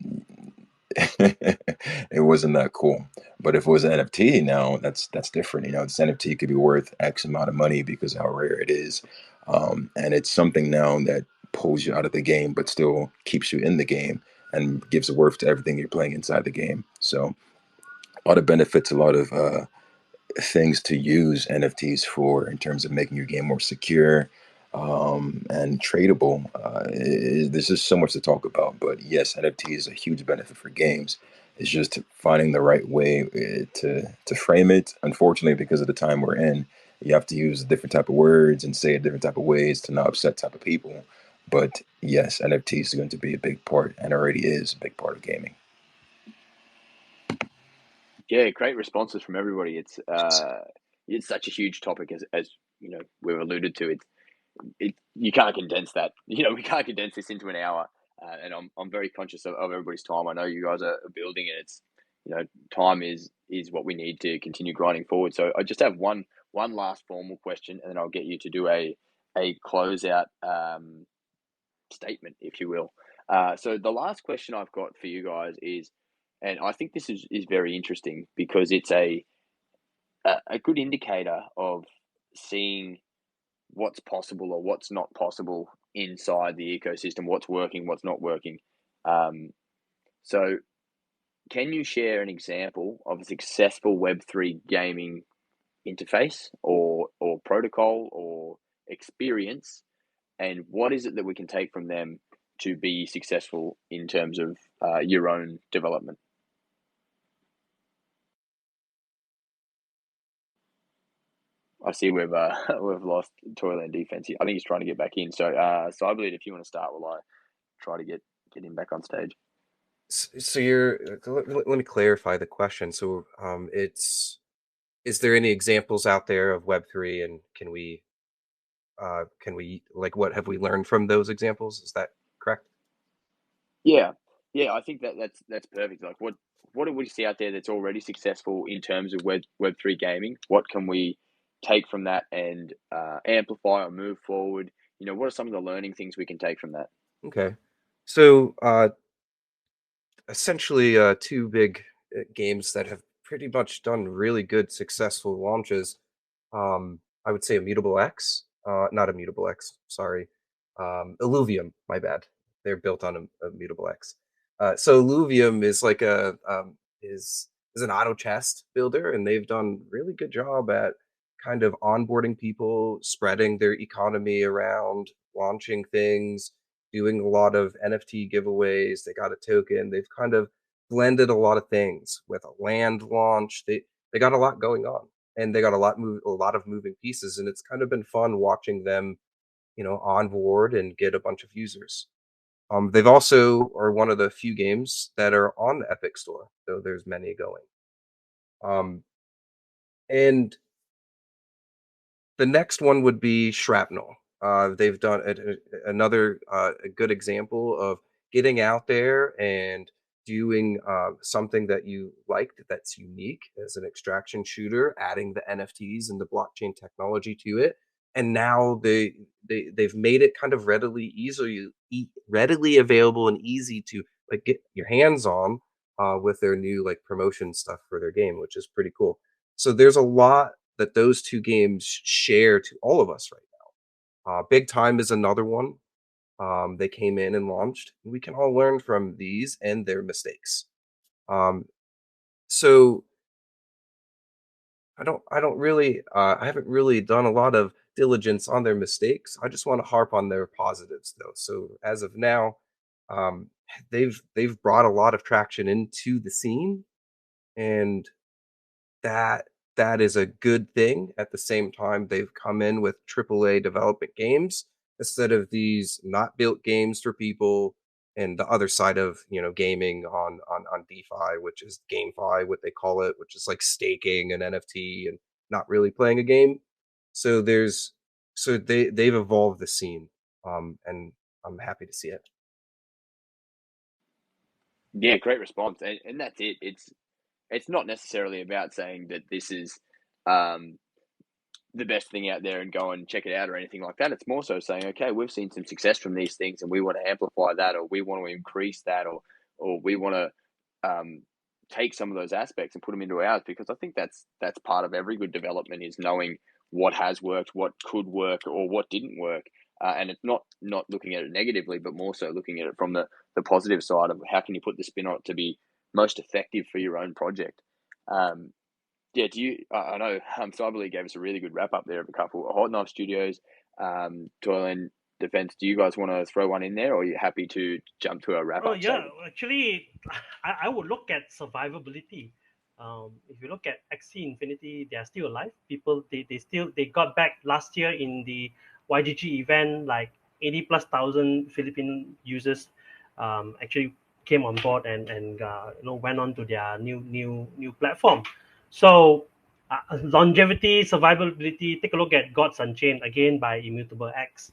it wasn't that cool. But if it was an NFT now, that's different. This NFT could be worth X amount of money because of how rare it is, and it's something now that pulls you out of the game, but still keeps you in the game and gives worth to everything you're playing inside the game. So a lot of benefits, a lot of things to use NFTs for in terms of making your game more secure and tradable. There's just so much to talk about. But yes, NFT is a huge benefit for games. It's just finding the right way to frame it. Unfortunately, because of the time we're in, you have to use different type of words and say it different type of ways to not upset type of people. But yes, NFTs is going to be a big part, and already is a big part of gaming. Yeah, great responses from everybody. It's such a huge topic as we've alluded to. It you can't condense that. We can't condense this into an hour. And I'm very conscious of everybody's time. I know you guys are building it. It's time is what we need to continue grinding forward. So I just have one last formal question, and then I'll get you to do a closeout statement, if you will. So the last question I've got for you guys is, and I think this is very interesting because it's a good indicator of seeing what's possible or what's not possible inside the ecosystem, what's working, what's not working. So can you share an example of a successful Web3 gaming interface or protocol or experience, and what is it that we can take from them to be successful in terms of your own development? I see we've we've lost Toyland Defense. I think he's trying to get back in. So, Cyberlete, if you want to start while I try to get him back on stage. So you're let me clarify the question. So is there any examples out there of Web3, and can we like, what have we learned from those examples? Is that correct? Yeah, yeah, I think that's perfect. Like, what do we see out there that's already successful in terms of Web3 gaming? What can we take from that and amplify or move forward? What are some of the learning things we can take from that? Okay. So essentially two big games that have pretty much done really good successful launches. I would say Immutable X, not Immutable X, sorry, Illuvium, my bad. They're built on Immutable X. So Illuvium is like is an auto chest builder, and they've done really good job at kind of onboarding people, spreading their economy around, launching things, doing a lot of NFT giveaways. They got a token. They've kind of blended a lot of things with a land launch. They got a lot going on, and they got a lot of moving pieces, and it's kind of been fun watching them, on board and get a bunch of users. They've also are one of the few games that are on the Epic Store, though there's many going. Um, and the next one would be Shrapnel. They've done another a good example of getting out there and doing something that you liked that's unique as an extraction shooter, adding the NFTs and the blockchain technology to it. And now they've made it kind of readily available and easy to like get your hands on with their new like promotion stuff for their game, which is pretty cool. So there's a lot that those two games share to all of us right now. Big Time is another one. They came in and launched. We can all learn from these and their mistakes. So I haven't really done a lot of diligence on their mistakes. I just want to harp on their positives though. So as of now, um, they've brought a lot of traction into the scene, and that that is a good thing. At the same time, they've come in with AAA development games instead of these not built games for people. And the other side of gaming on DeFi, which is GameFi, what they call it, which is like staking an NFT and not really playing a game. So they've evolved the scene, and I'm happy to see it. Yeah, great response, and that's it. It's not necessarily about saying that this is the best thing out there and go and check it out or anything like that. It's more so saying, okay, we've seen some success from these things and we want to amplify that, or we want to increase that, or we want to take some of those aspects and put them into ours, because I think that's part of every good development, is knowing what has worked, what could work, or what didn't work. And it's not looking at it negatively, but more so looking at it from the positive side of how can you put the spin on it to be most effective for your own project. Yeah, do you? I know Cyberlete gave us a really good wrap up there of a couple. Hot Knife Studios, Toyland Defense. Do you guys want to throw one in there, or are you happy to jump to a wrap Oh up? yeah, actually, I would look at survivability. If you look at XC Infinity, they are still alive. People, they got back last year in the YGG event, like 80 plus thousand Philippine users actually came on board and went on to their new platform. So longevity, survivability. Take a look at Gods Unchained again by Immutable X.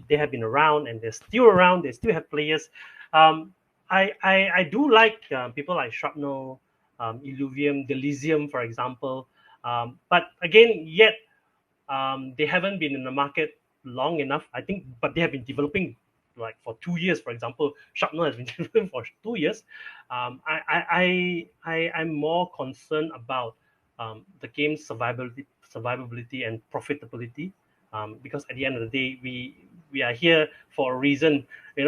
They have been around and they're still around. They still have players. Um, I do like people like Shrapnel, Illuvium, Delysium, for example. But again, yet they haven't been in the market long enough, I think, but they have been developing like for 2 years, for example. Shrapnel has been developing for 2 years. I'm more concerned about the game's survivability and profitability, because at the end of the day, we are here for a reason. We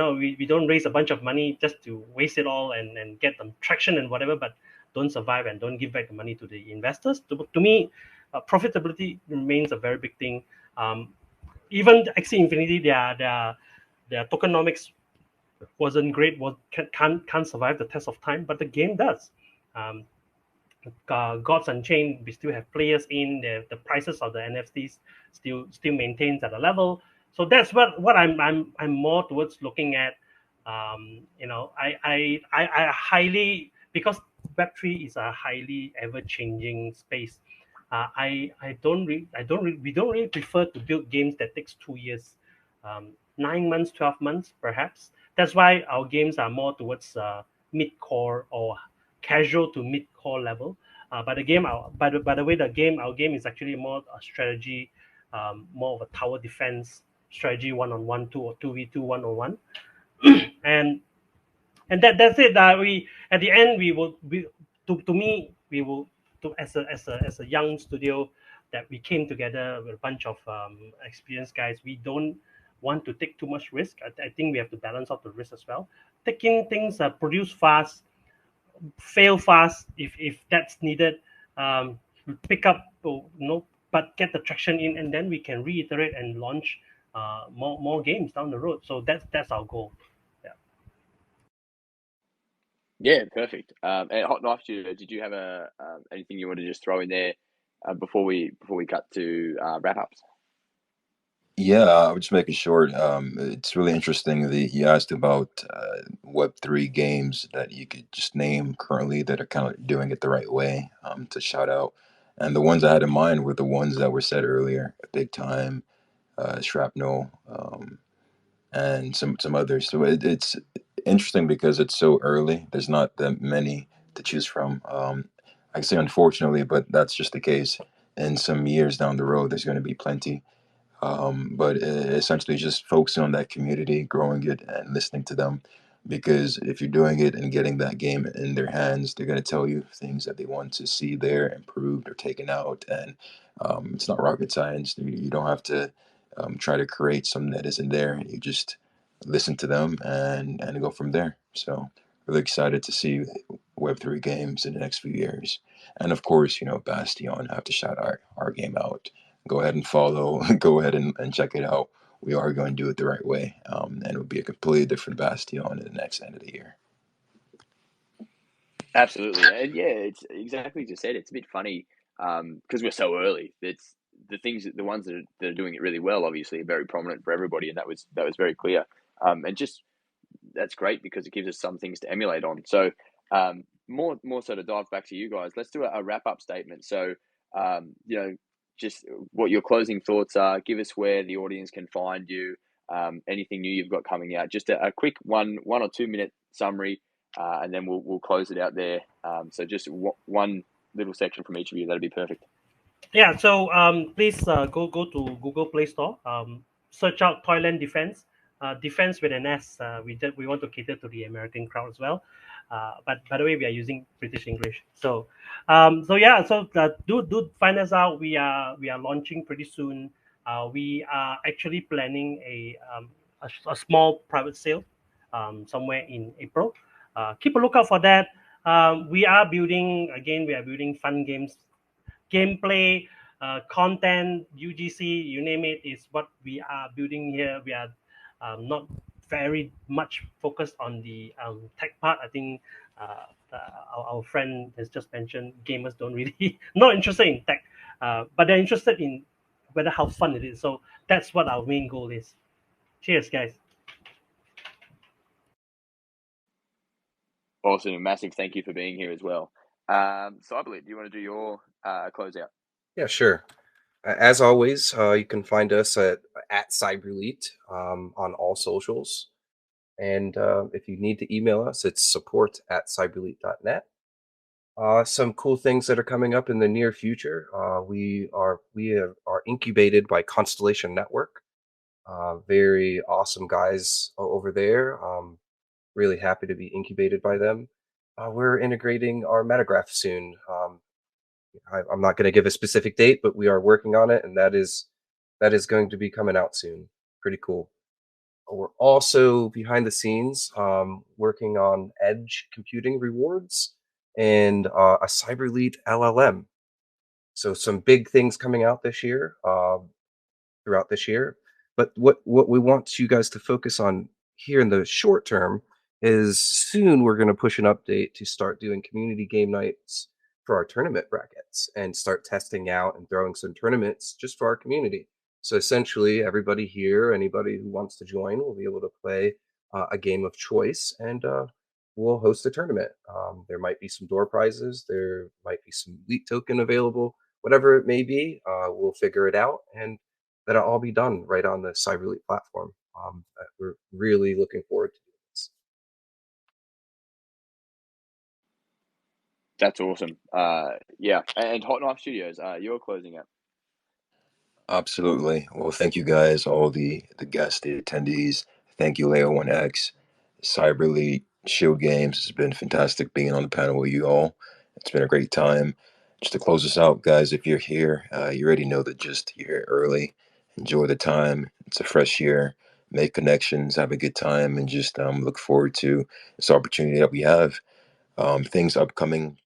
don't raise a bunch of money just to waste it all and get them traction and whatever, but don't survive and don't give back the money to the investors. To me, profitability remains a very big thing. Even Axie Infinity, their tokenomics wasn't great, can't survive the test of time, but the game does. Um, Gods Unchained, we still have players in the prices of the NFTs still maintains at a level. So that's what I'm more towards looking at. I highly, because Web3 is a highly ever changing space. We don't really prefer to build games that takes 2 years, 9 months, 12 months, perhaps. That's why our games are more towards mid-core or casual to mid-core level. But the game, by the way, our game is actually more a strategy, more of a tower defense strategy, 1-on-1, 2v2, 1-on-1, and that's it. We at the end we will to me we will to as a young studio that we came together with a bunch of experienced guys. We don't want to take too much risk. I think we have to balance out the risk as well. Taking things produce fast, fail fast if that's needed. Pick up, but get the traction in, and then we can reiterate and launch more games down the road. So that's our goal. Yeah, perfect. And Hot Knife Studio, did you have anything you want to just throw in there before we cut to wrap ups? Yeah, I would just make it short. It's really interesting that you asked about Web3 games that you could just name currently that are kind of doing it the right way, to shout out. And the ones I had in mind were the ones that were said earlier, Big Time, Shrapnel, and some others. So it's interesting because it's so early. There's not that many to choose from. I say unfortunately, but that's just the case. In some years down the road, there's going to be plenty. But essentially, just focusing on that community, growing it, and listening to them. Because if you're doing it and getting that game in their hands, they're going to tell you things that they want to see there improved or taken out. And it's not rocket science. You don't have to try to create something that isn't there. You just listen to them and go from there. So, really excited to see Web3 games in the next few years. And of course, Bastion, I have to shout our game out. Go ahead and follow, go ahead and check it out. We are going to do it the right way, and it'll be a completely different Bastion in the next end of the year. Absolutely, and yeah, it's exactly as you said. It's a bit funny because we're so early. It's the ones that are doing it really well, obviously, are very prominent for everybody, and that was very clear. And just that's great because it gives us some things to emulate on. So, more so to dive back to you guys, let's do a wrap up statement. So, just what your closing thoughts are. Give us where the audience can find you. Anything new you've got coming out. Just a quick 1 or 2 minute summary. And then we'll close it out there. So just one little section from each of you. That'd be perfect. Yeah. So please go to Google Play Store. Search out Toyland Defense. Defense with an S. We want to cater to the American crowd as well. But by the way, we are using British English. So yeah. So do find us out. We are launching pretty soon. We are actually planning a small private sale somewhere in April. Keep a lookout for that. We are building fun games, gameplay, content, UGC, you name it, is what we are building here. We are not very much focused on the tech part. I think our friend has just mentioned gamers don't really not interested in tech, but they're interested in whether how fun it is. So that's what our main goal is. Cheers, guys. Awesome. And massive thank you for being here as well. Cyberlete, do you want to do your closeout? Yeah, sure. As always, you can find us at Cyberlete on all socials. And if you need to email us, it's support@cyberlete.net. Some cool things that are coming up in the near future. We are incubated by Constellation Network. Very awesome guys over there. Really happy to be incubated by them. We're integrating our Metagraph soon. I'm not going to give a specific date, but we are working on it, and that is going to be coming out soon. Pretty cool. We're also behind the scenes working on edge computing rewards and a Cyberlete LLM. So some big things coming out this year, throughout this year. But what we want you guys to focus on here in the short term is soon we're going to push an update to start doing community game nights for our tournament brackets and start testing out and throwing some tournaments just for our community. So essentially, everybody here, anybody who wants to join, will be able to play a game of choice, and we'll host a tournament. There might be some door prizes, there might be some elite token available, whatever it may be. We'll figure it out, and that'll all be done right on the Cyberlete platform. We're really looking forward to doing this. That's awesome. Yeah, and Hot Knife Studios, you're closing out. Absolutely. Well, thank you guys, all the guests, the attendees. Thank you, Leo 1X, Cyberlete, Shield Games. It's been fantastic being on the panel with you all. It's been a great time. just to close us out, guys, if you're here, you already know that just you're here early. Enjoy the time. It's a fresh year. Make connections, have a good time, and just look forward to this opportunity that we have. Things upcoming